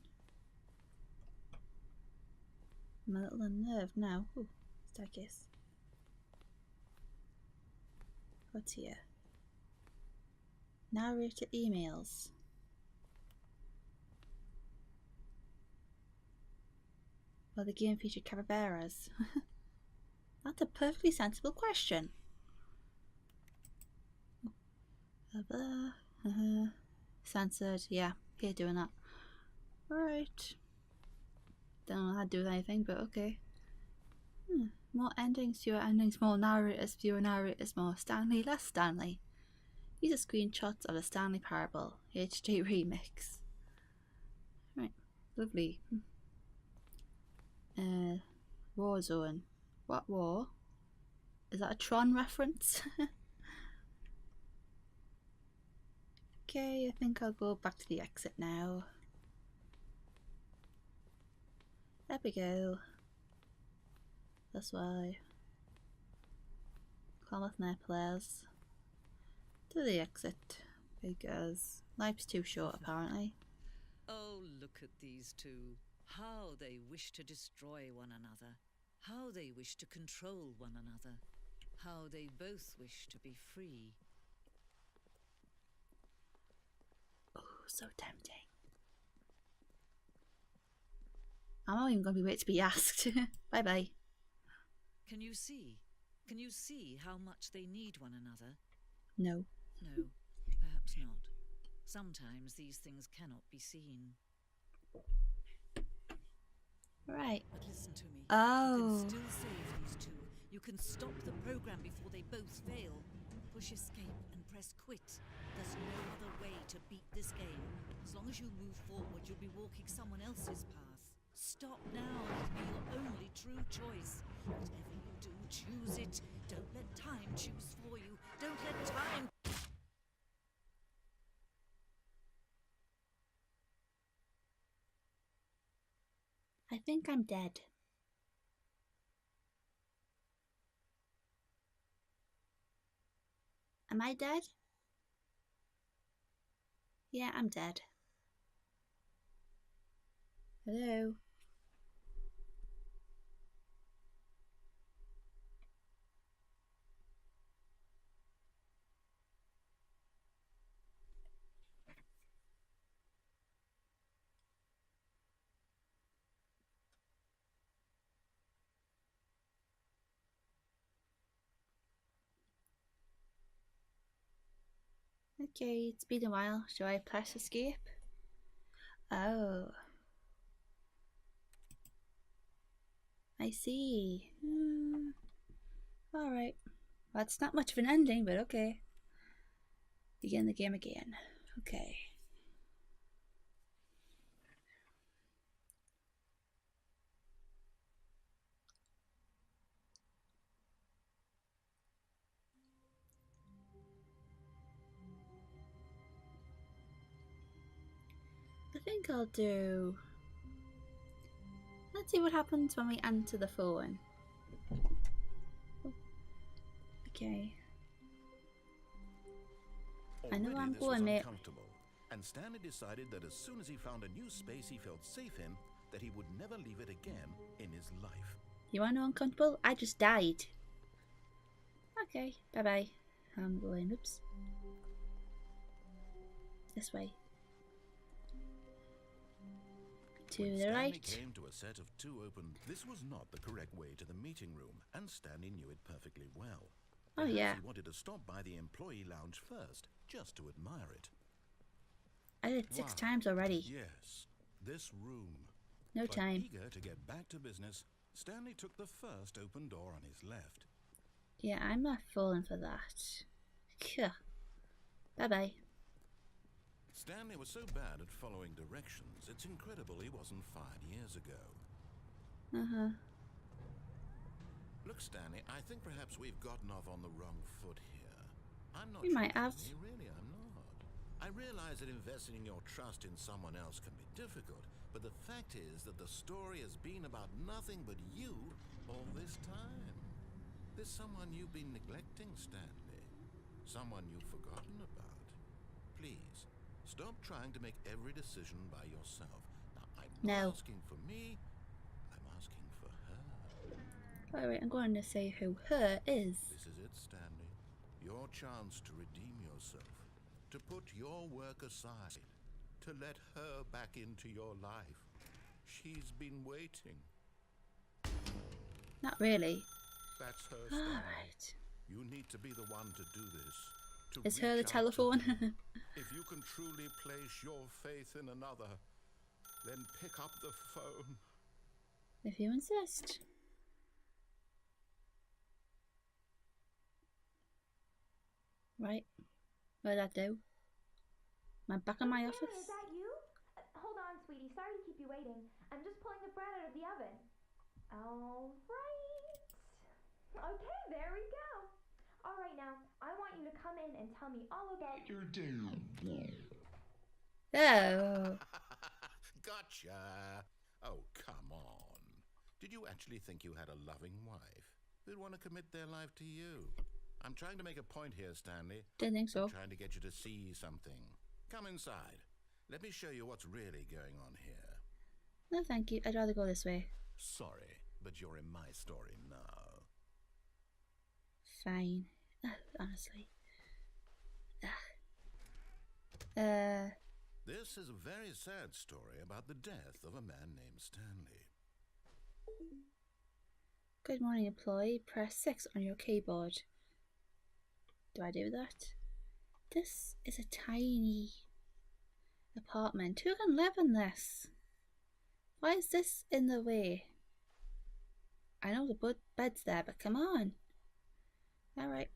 I'm a little unnerved now. Ooh, staircase. What's here? Narrator emails. Well, the game featured capybaras. That's a perfectly sensible question. Censored. Yeah, here doing that. Alright. Don't know how to do with anything, but okay. More endings, fewer endings, more narrators, fewer narrators, more Stanley, less Stanley. These are screenshots of the Stanley Parable HD remix. Right, lovely. Warzone. What war? Is that a Tron reference? Okay, I think I'll go back to the exit now. There we go. This way. Klamath players. To the exit. Because life's too short, apparently.
Oh, look at these two. How they wish to destroy one another. How they wish to control one another. How they both wish to be free.
Oh, so tempting. I'm not even going to be waiting to be asked. Bye bye.
Can you see? Can you see how much they need one another?
No.
No, perhaps not. Sometimes these things cannot be seen.
Right.
But listen to me.
Oh.
You can still save these two. You can stop the program before they both fail. Push escape and press quit. There's no other way to beat this game. As long as you move forward, you'll be walking someone else's path. Stop now. It'll be your only true choice. Whatever you do, choose it. Don't let time choose for you. Don't let time...
I think I'm dead. Am I dead? Yeah, I'm dead. Hello? Okay, it's been a while. Shall I press escape? Oh. I see. Alright. Well, it's not much of an ending, but okay. Begin the game again. Okay. I think I'll do... Let's see what happens when we answer the phone. Okay. I know
Already
I'm
this
going,
was
mate.
uncomfortable, and Stanley decided that as soon as he found a new space he felt safe in, that he would never leave it again in his life.
You wanna know uncomfortable? I just died. Okay, bye bye. I'm going, oops. This way. To
When
the
Stanley
right.
came to a set of two open, this was not the correct way to the meeting room, and Stanley knew it perfectly well.
Oh
Perhaps
yeah,
he wanted to stop by the employee lounge first, just to admire it.
I did it 6
Wow.
times already.
Yes, this room.
No
But
time.
eager to get back to business, Stanley took the first open door on his left.
Yeah, I'm not falling for that. Bye bye.
Stanley was so bad at following directions, it's incredible he wasn't fired years ago. Look, Stanley, I think perhaps we've gotten off on the wrong foot here. I'm not
We
sure
might have.
me, really, I'm not. I realize that investing your trust in someone else can be difficult, but the fact is that the story has been about nothing but you all this time. There's someone you've been neglecting, Stanley. Someone you've forgotten about. Please, stop trying to make every decision by yourself. Now, I'm not
No.
asking for me, I'm asking for her.
Alright, I'm going to say who her is.
This is it, Stanley. Your chance to redeem yourself. To put your work aside. To let her back into your life. She's been waiting.
Not really.
That's her, Stanley.
Alright.
You need to be the one to do this. To
Is her the
reach out to
telephone?
her. If you can truly place your faith in another, then pick up the phone.
If you insist. Right. What did that do? Am I back in my
Stanley,
office?
is that you? Hold on, sweetie. Sorry to keep you waiting. I'm just pulling the bread out of the oven. All right. Okay, there we go. All right, now, I want you to come in and tell me all about your day.
Oh.
Gotcha. Oh, come on. Did you actually think you had a loving wife who'd want to commit their life to you? I'm trying to make a point here, Stanley.
Didn't think so.
I'm trying to get you to see something. Come inside. Let me show you what's really going on here.
No, thank you. I'd rather go this way.
Sorry, but you're in my story now.
Fine. Honestly.
This is a very sad story about the death of a man named Stanley.
Good morning, employee. Press 6 on your keyboard. Do I do that? This is a tiny apartment. Who can live in this? Why is this in the way? I know the bed's there, but come on. Alright.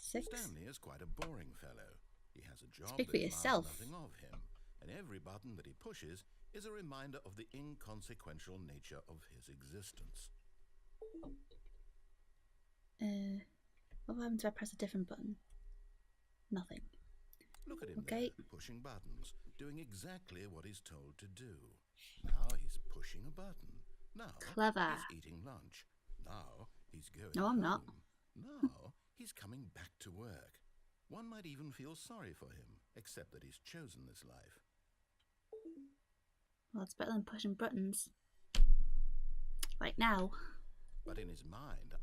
6.
Stanley is quite a boring fellow. He has a job
Speak
that
for
demands
yourself.
nothing of him, and every button that he pushes is a reminder of the inconsequential nature of his existence.
What happens if I press a different button? Nothing.
Look at him
Okay.
there, pushing buttons, doing exactly what he's told to do. Now he's pushing a button. Now
Clever.
he's eating lunch. Now he's going
No, I'm not.
home. Now he's coming back to work. One might even feel sorry for him, except that he's chosen this life.
Well, it's better than pushing buttons. Like now.
But in his mind,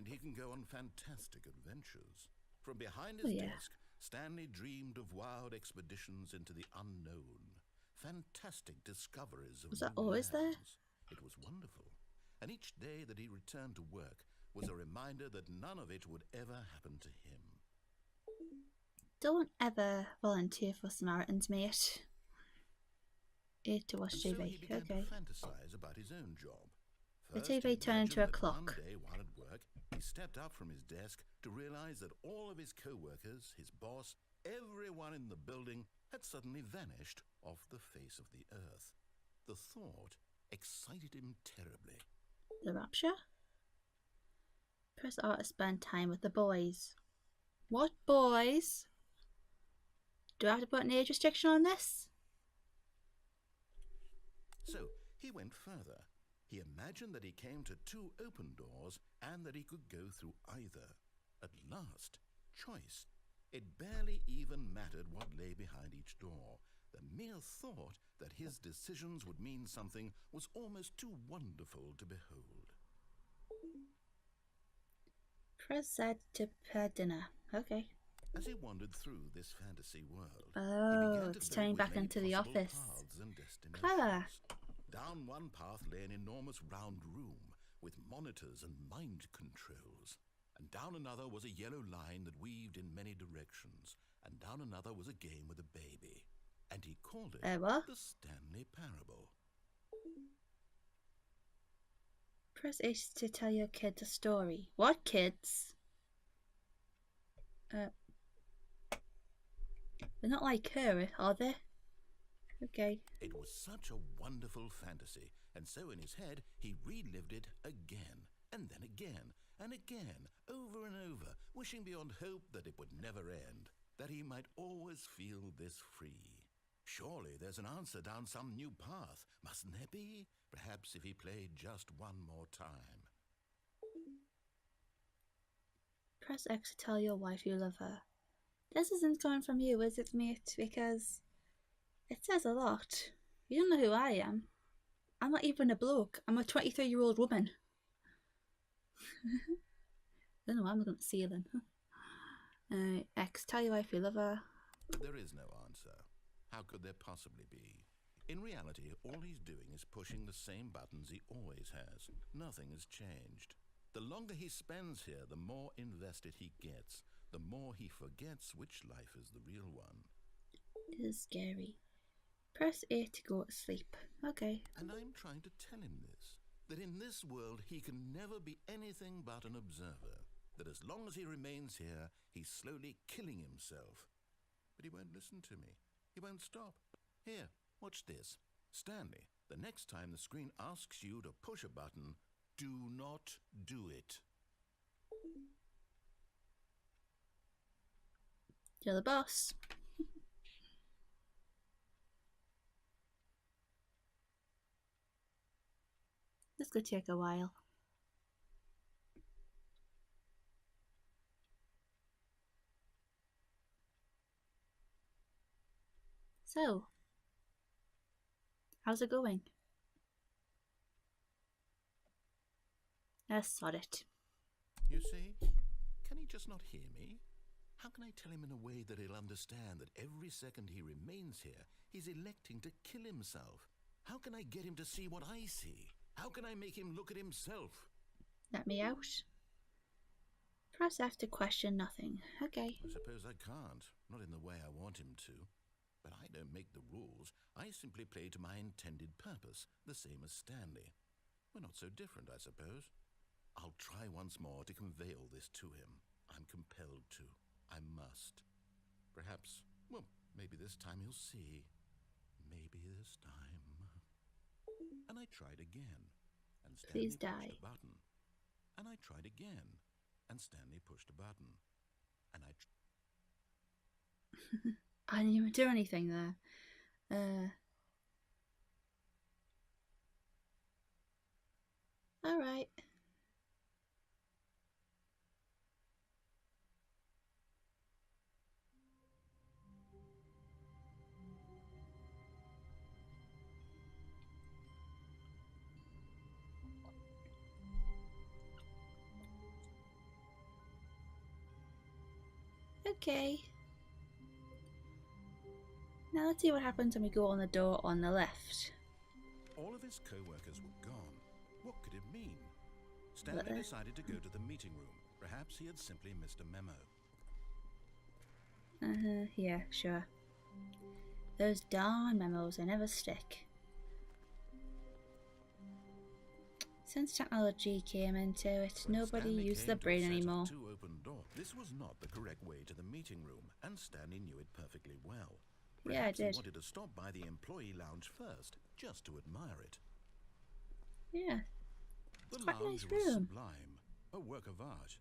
he can go on fantastic adventures. From behind his
Oh, yeah.
desk, Stanley dreamed of wild expeditions into the unknown, fantastic discoveries of
Was that
new
always there?
lands. It was wonderful, and each day that he returned to work was a reminder that none of it would ever happen to him.
Don't ever volunteer for Samaritans, mate. Here to watch
And so he
TV.
began
Okay.
to fantasize about his own job,
The
First,
TV
he
turned into a
imagined that
clock.
One day while at work, he stepped up from his desk to realize that all of his co-workers, his boss, everyone in the building had suddenly vanished off the face of the earth. The thought excited him terribly.
The rapture? Press R to spend time with the boys. What boys? Do I have to put an age restriction on this?
So he went further. He imagined that he came to two open doors and that he could go through either. At last, choice. It barely even mattered what lay behind each door. The mere thought that his decisions would mean something was almost too wonderful to behold.
Press Z to prepare dinner. Okay.
As he wandered through this fantasy world,
Oh,
he began to
it's
build
turning
with
back
many
into the
possible
office.
paths and destinations.
Clever.
Down one path lay an enormous round room with monitors and mind controls. And down another was a yellow line that weaved in many directions. And down another was a game with a baby. And he called it
What?
the Stanley Parable.
Press H to tell your kids a story. What kids? They're not like her, are they? Okay.
It was such a wonderful fantasy, and so in his head he relived it again, and then again, and again, over and over, wishing beyond hope that it would never end, that he might always feel this free. Surely there's an answer down some new path, mustn't there be? Perhaps if he played just one more time.
Press X to tell your wife you love her. This isn't coming from you, is it, mate? Because it says a lot. You don't know who I am. I'm not even a bloke. I'm a 23-year-old woman. I don't know why I'm looking at the ceiling. X, tell your wife you love her.
There is no answer. How could there possibly be? In reality, all he's doing is pushing the same buttons he always has. Nothing has changed. The longer he spends here, the more invested he gets. The more he forgets which life is the real one.
This is scary. Press A to go to sleep. Okay.
And I'm trying to tell him this. That in this world he can never be anything but an observer. That as long as he remains here, he's slowly killing himself. But he won't listen to me. He won't stop. Here, watch this. Stanley, the next time the screen asks you to push a button, do not do it.
You're the boss. This could take a while. So, how's it going? Sod it.
You see? Can he just not hear me? How can I tell him in a way that he'll understand that every second he remains here, he's electing to kill himself? How can I get him to see what I see? How can I make him look at himself?
Let me out. Press F to question nothing. Okay.
I suppose I can't. Not in the way I want him to. But I don't make the rules. I simply play to my intended purpose, the same as Stanley. We're not so different, I suppose. I'll try once more to convey all this to him. I'm compelled to. I must. Perhaps, well, maybe this time he'll see. Maybe this time. And I tried again. And Stanley
Please die.
pushed a button. And I tried again. And Stanley pushed a button. And
I didn't even do anything there. Alright. Okay. Now let's see what happens when we go on the door on the left.
all of his co-workers were gone. What could it mean? Stanley decided to go to the meeting room. Perhaps he had simply missed a memo.
Yeah, sure. Those darn memos, they never stick. Since technology came into it,
When
nobody
Stanley
uses
came
the
to a
brain
set of
anymore.
2 open doors. This was not the correct way to the meeting room, and Stanley knew it perfectly well.
Yeah, I
Perhaps
did.
he wanted to stop by the employee lounge first, just to admire it.
Yeah,
The
quite a
lounge
nice
was
room.
sublime, a work of art.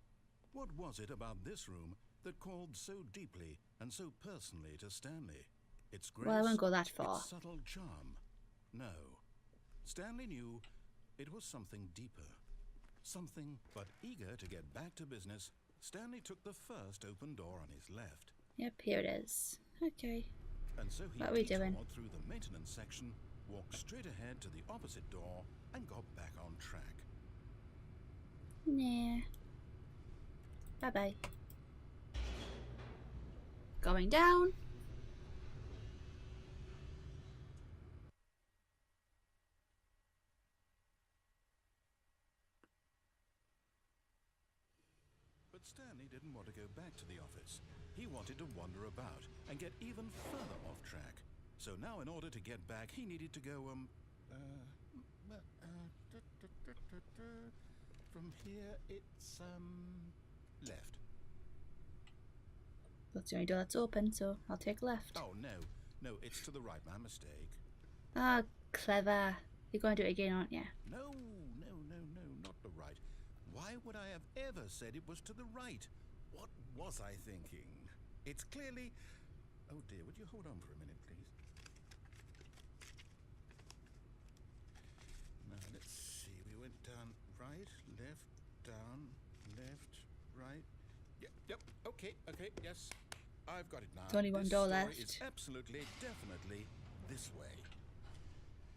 What was it about this room that called so deeply and so personally to Stanley? Its grace,
Well, I won't go that far.
its subtle charm. No. Stanley knew it was something deeper. Something, but eager to get back to business, Stanley took the first open door on his left.
Yep, here it is. Okay.
And so he
What are we doing?
detoured through the maintenance section, walked straight ahead to the opposite door, and got back on track.
Nah. Bye-bye. Going down.
But Stanley didn't want to go back to the office. He wanted to wander about and get even further off track. So now in order to get back, he needed to go, from here, it's, left.
That's the only door that's open, so I'll take left.
Oh, no, it's to the right, my mistake.
Ah, clever. You're going to do it again, aren't you?
No, not the right. Why would I have ever said it was to the right? What was I thinking? It's clearly... Oh dear, would you hold on for a minute, please? Now, let's see. We went down right, left, down, left, right. Yep, okay, yes. I've got it now.
There's only one
This
door
story
left.
is absolutely, definitely this way.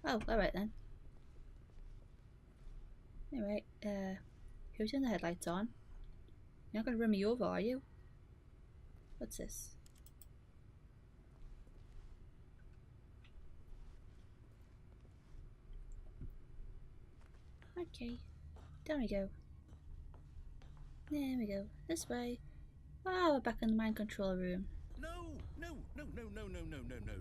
Oh, alright then. Alright, who's turning the headlights on? You're not going to run me over, are you? What's this? Okay, down we go. There we go, this way. Ah, we're back in the mind control room.
No.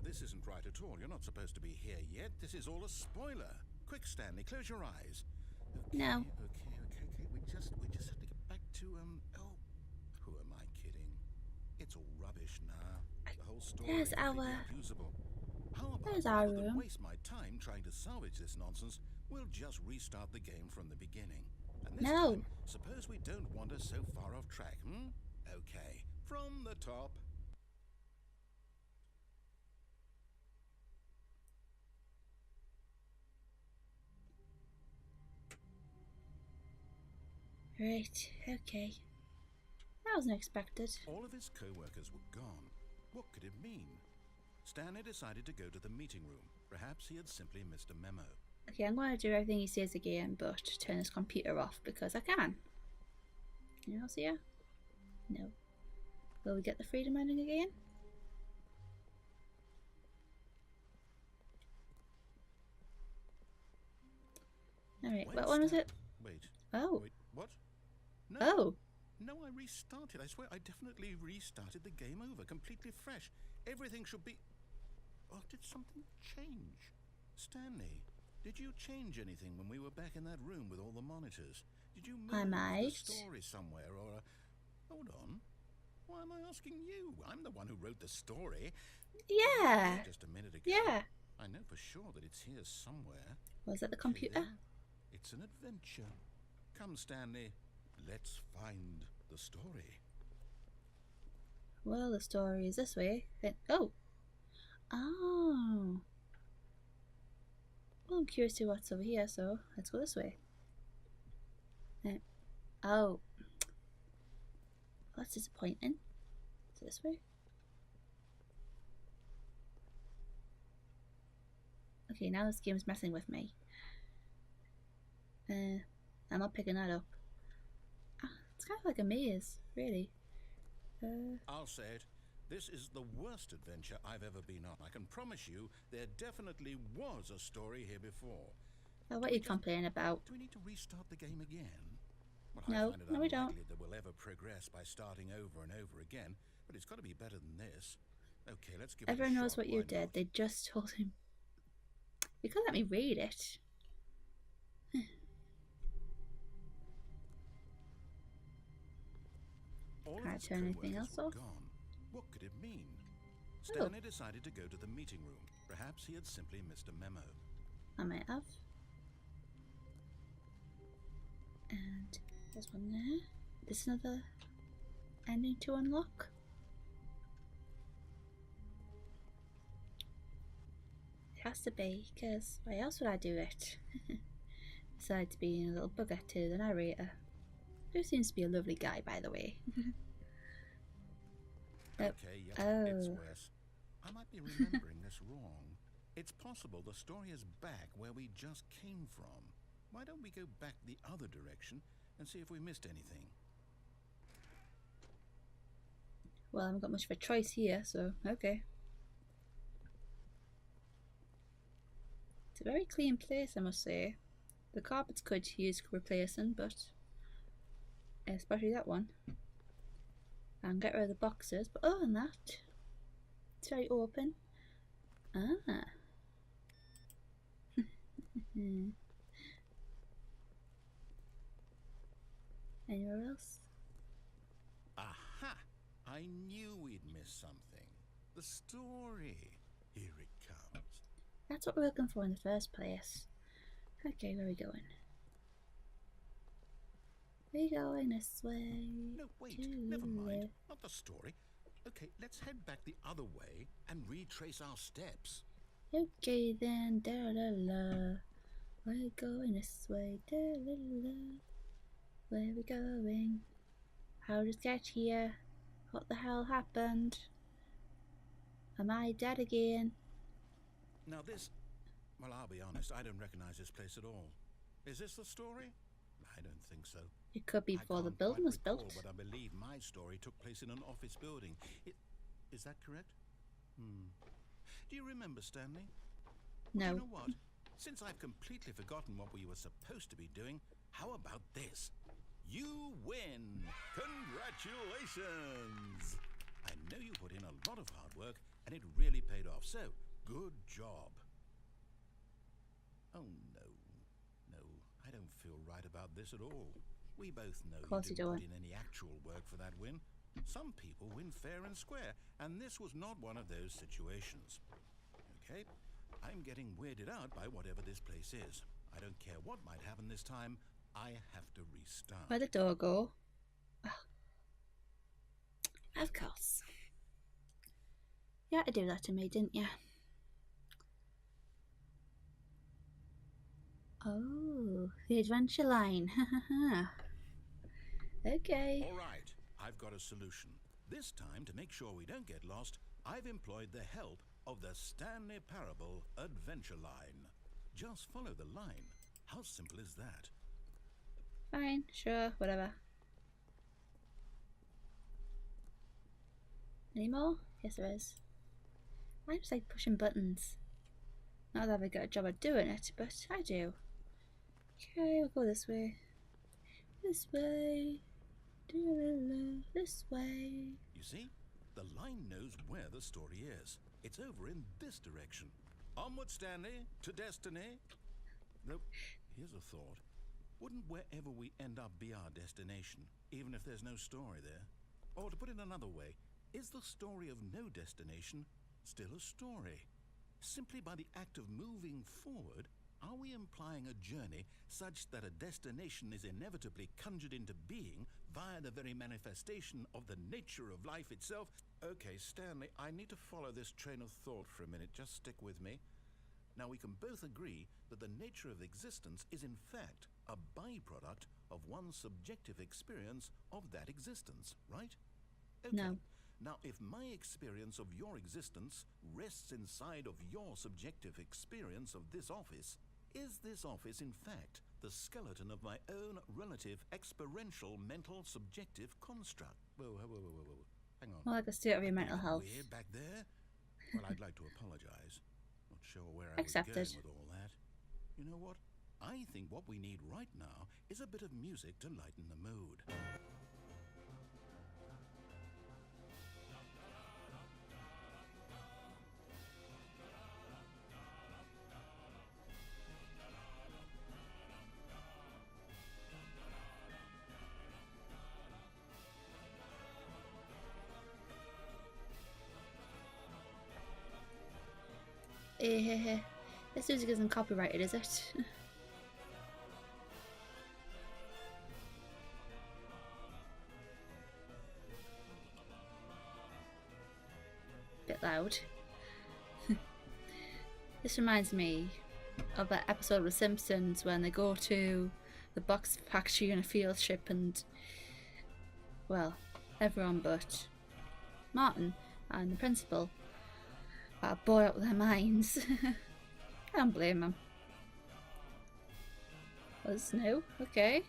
This isn't right at all. You're not supposed to be here yet. This is all a spoiler. Quick, Stanley, close your eyes. Okay,
No.
Okay. We just have to get back to, oh, who am I kidding? It's all rubbish now. The whole story
There's
is
our-
completely unusable. How about
there's our
rather than
room.
waste my time trying to salvage this nonsense, we'll just restart the game from the beginning. And this
No.
time, suppose we don't wander so far off track, Okay, from the top.
Right, okay. That wasn't expected.
All of his co-workers were gone. What could it mean? Stanley decided to go to the meeting room. Perhaps he had simply missed a memo.
Okay, I'm going to do everything he says again, but turn his computer off because I can. Anyone else here? No. Will we get the freedom ending again? Alright,
When
what one was
Stan-
it?
Wait.
Oh.
Wait, what? No.
Oh.
No, I restarted. I swear I definitely restarted the game over, completely fresh. Everything should be... Oh, did something change? Stanley, did you change anything when we were back in that room with all the monitors? Did you move
I might.
the story somewhere or... Hold on. Why am I asking you? I'm the one who wrote the story.
Yeah.
Just a minute ago.
Yeah.
I know for sure that it's here somewhere.
Was that the
Okay,
computer?
then. It's an adventure. Come, Stanley. Let's find the story.
Well, the story is this way. Then, oh. Oh. Well, I'm curious to what's over here, so let's go this way. Oh. That's disappointing. Is it this way? Okay, now this game's messing with me. I'm not picking that up. It's kind of like a maze, really.
I'll say it. This is the worst adventure I've ever been on. I can promise you there definitely was a story here before.
Oh, what are you complaining about?
Do we need to restart the game again? Well,
No,
I find it
no, we don't.
unlikely that we'll ever progress by starting over and over again, but it's got to be better than this. Okay, let's give
Everyone
it a
knows
shot.
what you
Why
did.
not?
They just told him. You could let me read it.
His
turn anything
co-workers
else
were
off?
gone. What could it mean?
Oh.
Stanley decided to go to the meeting room. Perhaps he had simply missed a memo.
I might have. And there's one there. There's another ending to unlock. It has to be, because why else would I do it? Besides being a little bugger to the narrator. Who seems to be a lovely guy, by the way.
Okay, yep, it's worse. I might be remembering this wrong. It's possible the story is back where we just came from. Why don't we go back the other direction and see if we missed anything?
Well, I haven't got much of a choice here, so okay. It's a very clean place, I must say. The carpets could use replacing, but especially that one. And get rid of the boxes, but other than that, it's very open. Ah. Anywhere else?
Aha! I knew we'd miss something. The story. Here it comes.
That's what we're looking for in the first place. Okay, where are we going? We're going this way.
No, wait, never mind. Not the story. Okay, let's head back the other way and retrace our steps.
Okay then, da la la. We're going this way, da la la. Where are we going? How did we get here? What the hell happened? Am I dead again?
Now this... Well, I'll be honest, I don't recognize this place at all. Is this the story? I don't think so.
It could be
I
before the
can't
building
quite
was
recall,
built.
But I believe my story took place in an office building. Is that correct? Do you remember, Stanley?
No.
You know what? Since I've completely forgotten what we were supposed to be doing, how about this? You win! Congratulations! I know you put in a lot of hard work, and it really paid off, so good job. Oh, no. No, I don't feel right about this at all. We both know
course
you
you
didn't
don't.
put in any actual work for that win. Some people win fair and square, and this was not one of those situations. Okay, I'm getting weirded out by whatever this place is. I don't care what might happen this time. I have to restart.
Where'd the door go? Oh. Of course. You had to do that to me, didn't you? Oh, the adventure line. Okay.
All right, I've got a solution. This time, to make sure we don't get lost, I've employed the help of the Stanley Parable adventure line. Just follow the line. How simple is that?
Fine, sure, whatever. Any more? Yes, there is. I just like pushing buttons. Not that I've got a job at doing it, but I do. Okay, we'll go this way. This way. This way.
You see, the line knows where the story is. It's over in this direction. Onward, Stanley, to destiny. Nope, here's a thought. Wouldn't wherever we end up be our destination, even if there's no story there? Or to put it another way, is the story of no destination still a story? Simply by the act of moving forward, are we implying a journey such that a destination is inevitably conjured into being via the very manifestation of the nature of life itself? Okay, Stanley, I need to follow this train of thought for a minute. Just stick with me. Now, we can both agree that the nature of existence is in fact a byproduct of one's subjective experience of that existence, right? Okay.
No.
Now, if my experience of your existence rests inside of your subjective experience of this office, is this office in fact the skeleton of my own relative experiential mental subjective construct? Whoa. Hang on.
More like a state of your mental
Being
health.
weird back there? Well, I'd like to apologize. Not sure where I was
Accepted.
going with all that. You know what? I think what we need right now is a bit of music to lighten the mood.
This music isn't copyrighted, is it? Bit loud. This reminds me of that episode of The Simpsons when they go to the box factory on a field trip and, well, everyone but Martin and the principal are bored out of their minds. I don't blame them. Oh, there's snow? Okay.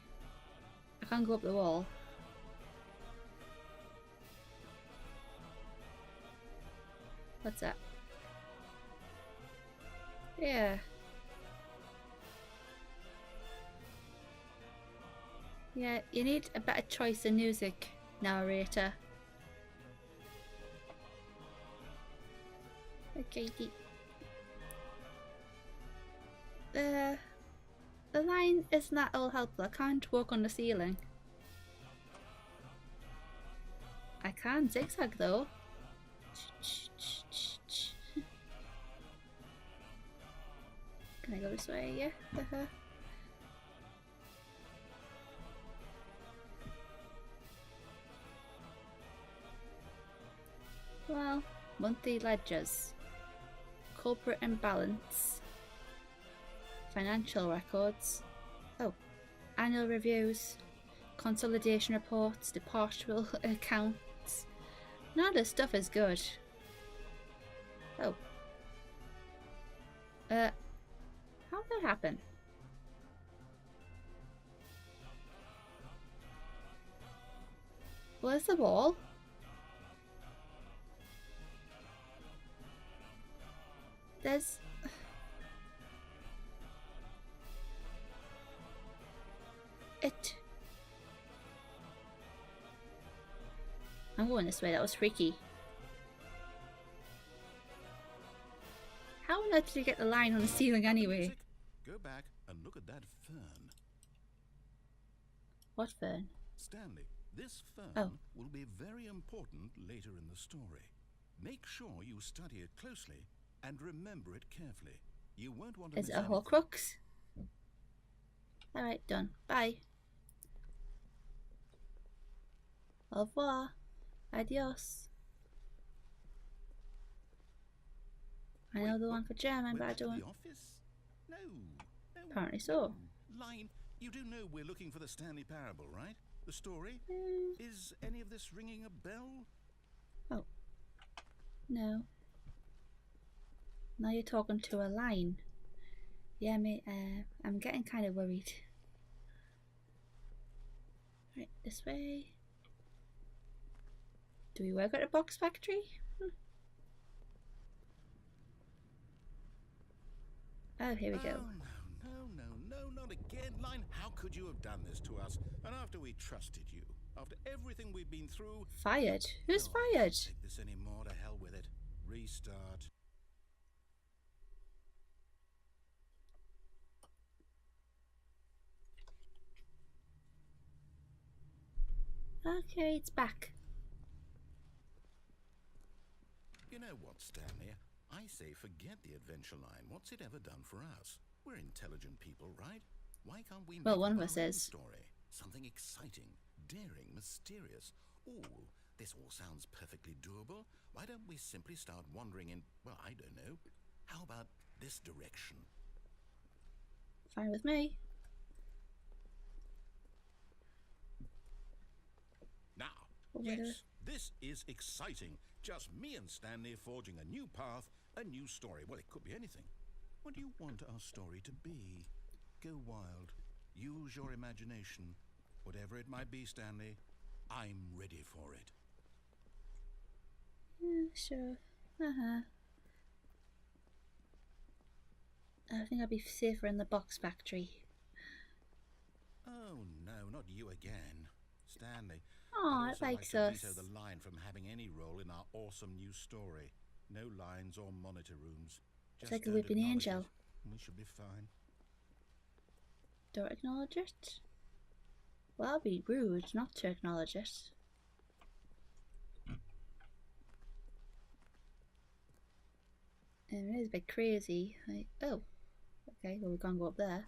I can't go up the wall. What's that? Yeah. Yeah, you need a better choice in music, narrator. Okay, the line isn't that all helpful. I can't walk on the ceiling. I can zigzag though. Can I go this way? Yeah. Well, monthly ledgers, corporate imbalance, financial records, oh, annual reviews, consolidation reports, departmental accounts. None of this stuff is good. Oh. How did that happen? Where's the wall? There's... It... I'm going this way, that was freaky. How on earth did you get the line on the ceiling anyway?
Go back and look at that fern.
What fern?
Stanley, this fern
Oh.
will be very important later in the story. Make sure you study it closely and remember it carefully. You won't want to
Is
miss
it a
anything.
Horcrux? Alright, done. Bye. Au revoir. Adios. I know the one for German,
We're
but I
back at the
don't.
office? No.
Apparently so.
Line, you do know we're looking for the Stanley Parable, right? The story?
Mm,
Is any of this ringing a bell?
oh. No. Now you're talking to a line. Yeah, mate, I'm getting kind of worried. Right, this way. Do we work at a box factory? Oh, here we go.
No, not again. Line, how could you have done this to us? And after we trusted you, after everything we've been through...
Fired? Who's
No, I
fired?
can't take this anymore, to hell with it. Restart.
Okay, it's back.
You know what, Stanley? I say forget the adventure line. What's it ever done for us? We're intelligent people, right? Why can't we
Well,
make
one
up
of us
our own
is.
story? Something exciting, daring, mysterious. Ooh, this all sounds perfectly doable. Why don't we simply start wandering in, well, I don't know. How about this direction?
Fine with me.
Now,
Where do-
yes, this is exciting. Just me and Stanley forging a new path, a new story. Well, it could be anything. What do you want our story to be? Go wild. Use your imagination. Whatever it might be, Stanley, I'm ready for it.
Yeah, sure. I think I'd be safer in the box factory.
Oh, no, not you again. Stanley,
Aw,
I'd
it
also
likes
like to
us.
veto the line from having any role in our awesome new story. No lines or monitor rooms. Just
like a
don't
weeping
acknowledge
angel.
it, and we should be fine.
Don't acknowledge it? Well, that'd be rude not to acknowledge it. It is a bit crazy. Like, oh, okay, well we can't go up there.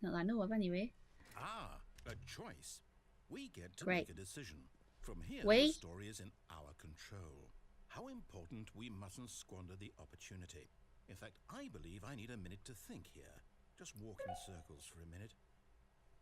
Not that I know of, anyway.
Ah, a choice. We get to
Great.
make a decision. From here, the
Wait.
story is in our control. How important we mustn't squander the opportunity. In fact, I believe I need a minute to think here. Just walk in circles for a minute.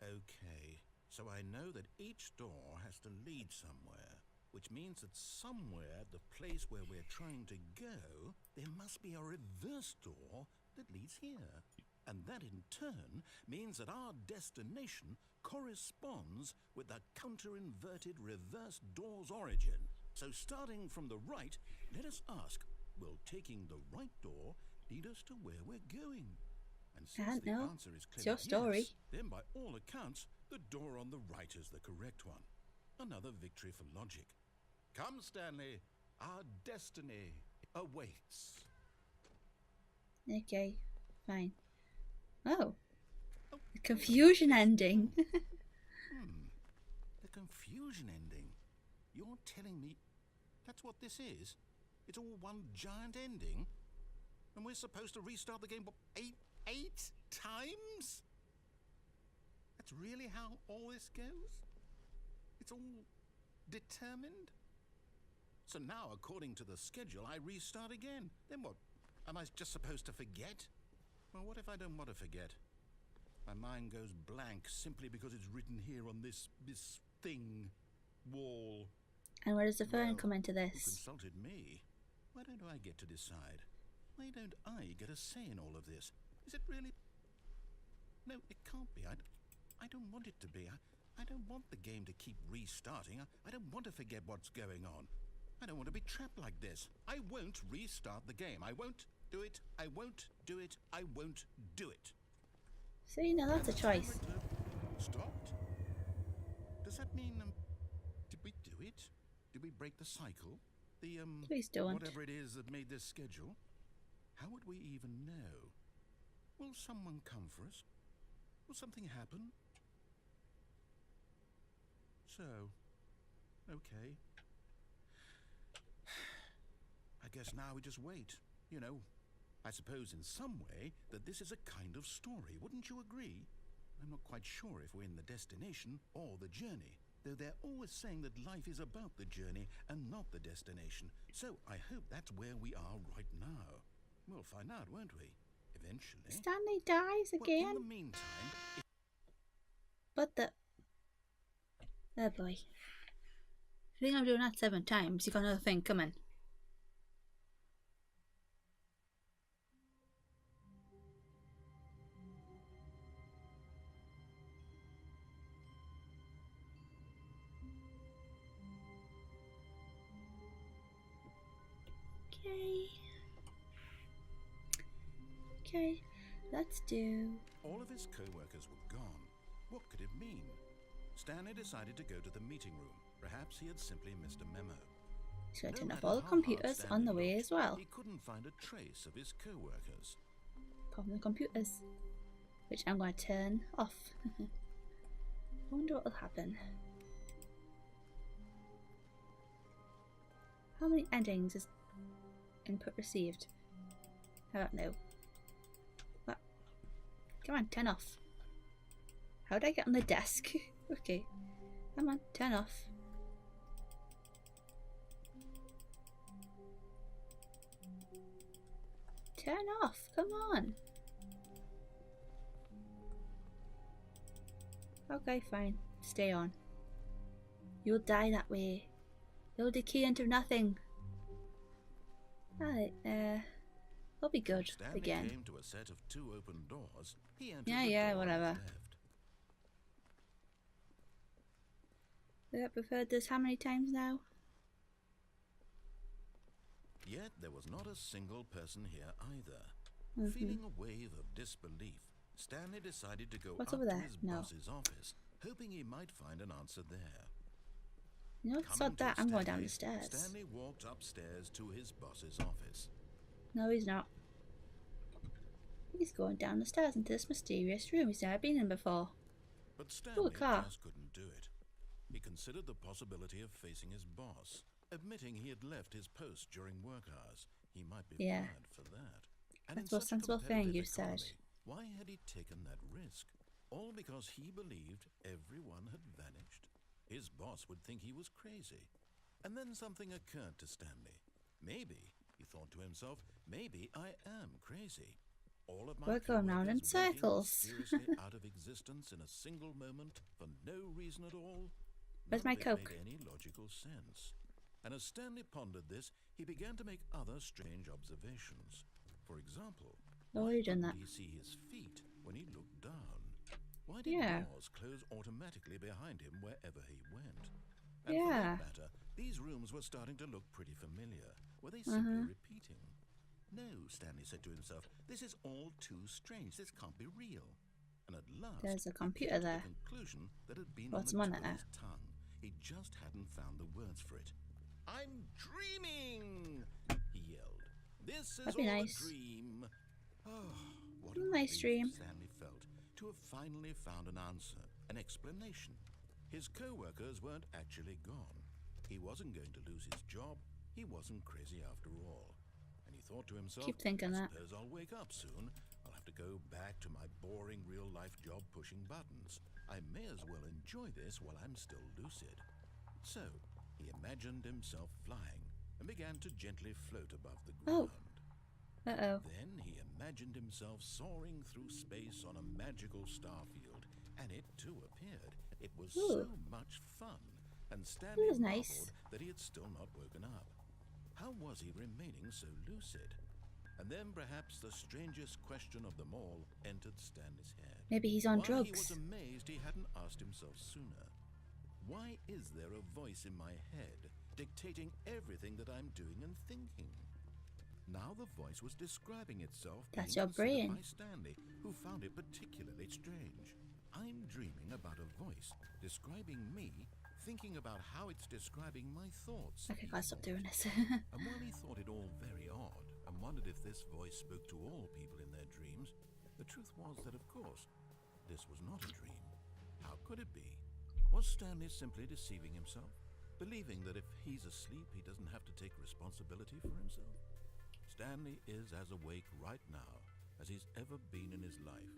Okay, so I know that each door has to lead somewhere, which means that somewhere, the place where we're trying to go, there must be a reverse door that leads here. And that in turn means that our destination corresponds with the counter-inverted reverse door's origin. So starting from the right, let us ask, will taking the right door lead us to where we're going? And
I
since
don't
the
know.
answer is
It's
clearly
your story.
yes, then by all accounts, the door on the right is the correct one. Another victory for logic. Come, Stanley, our destiny awaits.
Okay, fine. Oh,
Oh,
the confusion ending.
The confusion ending. You're telling me that's what this is? It's all one giant ending? And we're supposed to restart the game, what, eight times? That's really how all this goes? It's all determined? So now, according to the schedule, I restart again. Then what? Am I just supposed to forget? Well, what if I don't want to forget? My mind goes blank simply because it's written here on this thing, wall.
And where does the phone
Well,
come into
You
this?
consulted me. Why don't I get to decide? Why don't I get a say in all of this? Is it really? No, it can't be. I don't want it to be. I don't want the game to keep restarting. I don't want to forget what's going on. I don't want to be trapped like this. I won't restart the game. I won't do it. I won't do it. I won't do it.
See, now that's a choice.
Stopped? Does that mean, did we do it? Did we break the cycle? The,
Please don't.
whatever it is that made this schedule? How would we even know? Will someone come for us? Will something happen? So, okay. I guess now we just wait. You know, I suppose in some way that this is a kind of story. Wouldn't you agree? I'm not quite sure if we're in the destination or the journey, though they're always saying that life is about the journey and not the destination. So I hope that's where we are right now. We'll find out, won't we? Eventually.
Stanley dies
Well,
again.
in the meantime,
But the... Oh boy. I think I'm doing that 7 times. You got another thing coming. Okay, let's do...
all of his co-workers were gone. What could it mean? Stanley decided to go to the meeting room. Perhaps he had simply missed a memo.
He's going to
No
turn off
matter
all the
how
computers
hard
on the
Stanley
way
looked,
as well.
He couldn't find a trace of his co-workers.
Apart from the computers. Which I'm going to turn off. I wonder what will happen. How many endings is input received? I don't know. What? Come on, turn off. How did I get on the desk? Okay. Come on, turn off. Turn off, come on. Okay, fine. Stay on. You'll die that way. You'll decay into nothing. Right, I'll be good
Stanley
again.
came to a set of 2 open doors. He entered
Yeah,
the
yeah,
door on his
whatever.
left.
We've heard this how many times now?
Yet there was not a single person here either. Feeling a wave of disbelief, Stanley decided to go
What's
up
over
to
there?
his
No.
boss's office, hoping he might find an answer there.
You know,
Coming
sod
to
that, I'm going down the
Stanley,
stairs.
Stanley walked upstairs to his boss's office.
No, he's not. He's going down the stairs into this mysterious room he's never been in before.
But Stanley
car.
just couldn't do it. He considered the possibility of facing his boss. Admitting he had left his post during work hours, he might be
Yeah.
fired for that. And
That's
in
a
such a
sensible thing you
competitive
said.
economy, why had he taken that risk? All because he believed everyone had vanished? His boss would think he was crazy. And then something occurred to Stanley. Maybe, he thought to himself, maybe I am crazy. All of my
We're going round in
coworkers waking
circles.
mysteriously out of existence in a single moment for no reason at all.
Where's
None
my
of it
Coke?
made any logical sense. And as Stanley pondered this, he began to make other strange observations. For example,
Oh,
why
you done
couldn't
that?
he see his feet when he looked down? Why did
Yeah.
doors close automatically behind him wherever he went? And
Yeah.
for that matter, these rooms were starting to look pretty familiar. Were they simply repeating? No, Stanley said to himself, this is all too strange. This can't be real. And at last,
There's a
he
computer
came to
there.
the conclusion that had been
What's
on
on
the tip
it?
of his tongue. He just hadn't found the words for it. I'm dreaming, he yelled. This is
That'd be
all
nice.
a dream. Oh, what
A
a
nice
relief
dream.
Stanley felt to have finally found an answer, an explanation. His co-workers weren't actually gone. He wasn't going to lose his job. He wasn't crazy after all. And he thought to himself,
Keep thinking
I
that.
suppose I'll wake up soon. I'll have to go back to my boring real-life job pushing buttons. I may as well enjoy this while I'm still lucid. So, he imagined himself flying and began to gently float above the
Oh.
ground.
Uh-oh.
Then he imagined himself soaring through space on a magical starfield, and it too appeared. It was
Ooh.
so much fun, and Stanley
was
marveled
nice.
that he had still not woken up. How was he remaining so lucid? And then perhaps the strangest question of them all entered Stanley's head.
Maybe he's on
Why
drugs.
he was amazed he hadn't asked himself sooner. Why is there a voice in my head dictating everything that I'm doing and thinking? Now the voice was describing itself
That's
being
your
considered
brain.
by Stanley, who found it particularly strange. I'm dreaming about a voice describing me, thinking about how it's describing my thoughts.
Okay,
he
gotta stop
thought.
doing this.
And while he thought it all very odd and wondered if this voice spoke to all people in their dreams, the truth was that, of course, this was not a dream. How could it be? Was Stanley simply deceiving himself, believing that if he's asleep, he doesn't have to take responsibility for himself? Stanley is as awake right now as he's ever been in his life.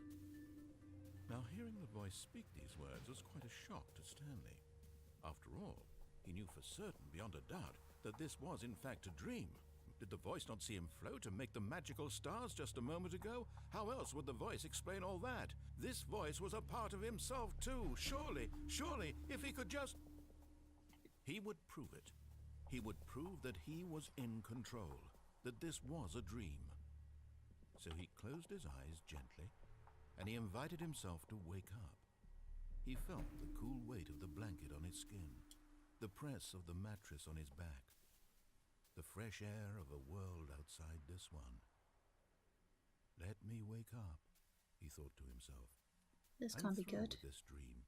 Now, hearing the voice speak these words was quite a shock to Stanley. After all, he knew for certain, beyond a doubt, that this was in fact a dream. Did the voice not see him float and make the magical stars just a moment ago? How else would the voice explain all that? This voice was a part of himself too. Surely, if he could just... He would prove it. He would prove that he was in control, that this was a dream. So he closed his eyes gently, and he invited himself to wake up. He felt the cool weight of the blanket on his skin, the press of the mattress on his back, the fresh air of a world outside this one. Let me wake up, he thought to himself.
This
I'm
can't be
through
good.
with this dream.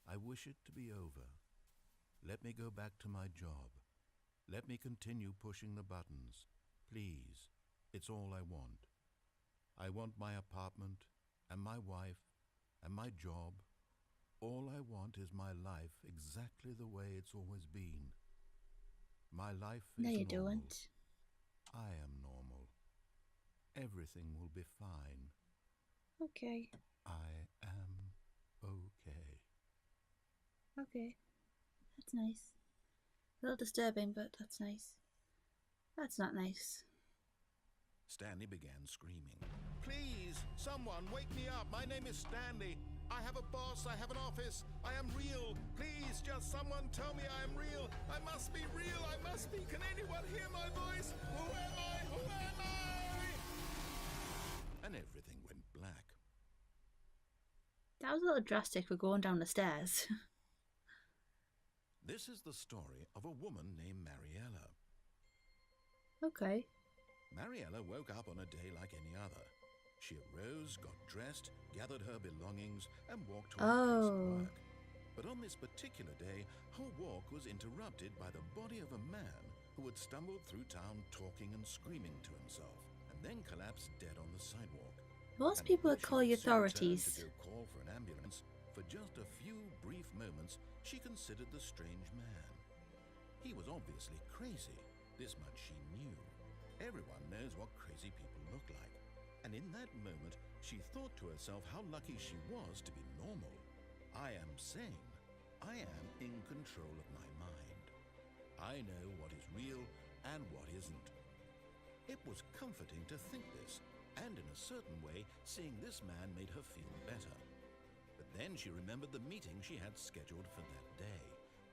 I wish it to be over. Let me go back to my job. Let me continue pushing the buttons. Please, it's all I want. I want my apartment and my wife and my job. All I want is my life exactly the way it's always been. My life is
No, you
normal.
don't.
I am normal. Everything will be fine.
Okay.
I am okay.
Okay. That's nice. A little disturbing, but that's nice. That's not nice.
Stanley began screaming. Please, someone, wake me up. My name is Stanley. I have a boss. I have an office. I am real. Please, just someone tell me I am real. I must be real. I must be. Can anyone hear my voice? Who am I? Who am I? And everything went black.
That was a little drastic for going down the stairs.
This is the story of a woman named Mariella.
Okay.
Mariella woke up on a day like any other. She arose, got dressed, gathered her belongings, and walked to her place of
Oh.
work. But on this particular day, her walk was interrupted by the body of a man who had stumbled through town talking and screaming to himself, and then collapsed dead on the sidewalk.
Most
And
people
although
would call
she
the
soon turned
authorities.
to go call for an ambulance, for just a few brief moments, she considered the strange man. He was obviously crazy. This much she knew. Everyone knows what crazy people look like. And in that moment, she thought to herself how lucky she was to be normal. I am sane. I am in control of my mind. I know what is real and what isn't. It was comforting to think this, and in a certain way, seeing this man made her feel better. But then she remembered the meeting she had scheduled for that day.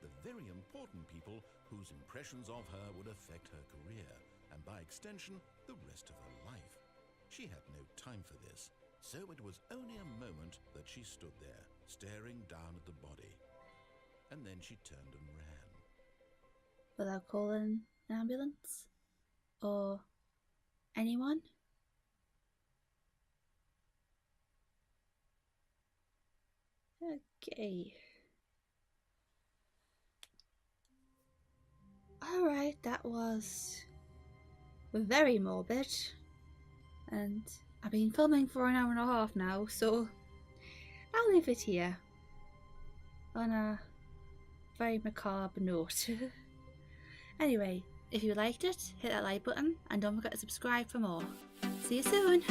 The very important people whose impressions of her would affect her career, and by extension, the rest of her life. She had no time for this, so it was only a moment that she stood there, staring down at the body. And then she turned and ran.
Without calling an ambulance? Or anyone? Okay. Alright, that was very morbid. And I've been filming for an hour and a half now, so I'll leave it here on a very macabre note. Anyway, if you liked it, hit that like button and don't forget to subscribe for more. See you soon!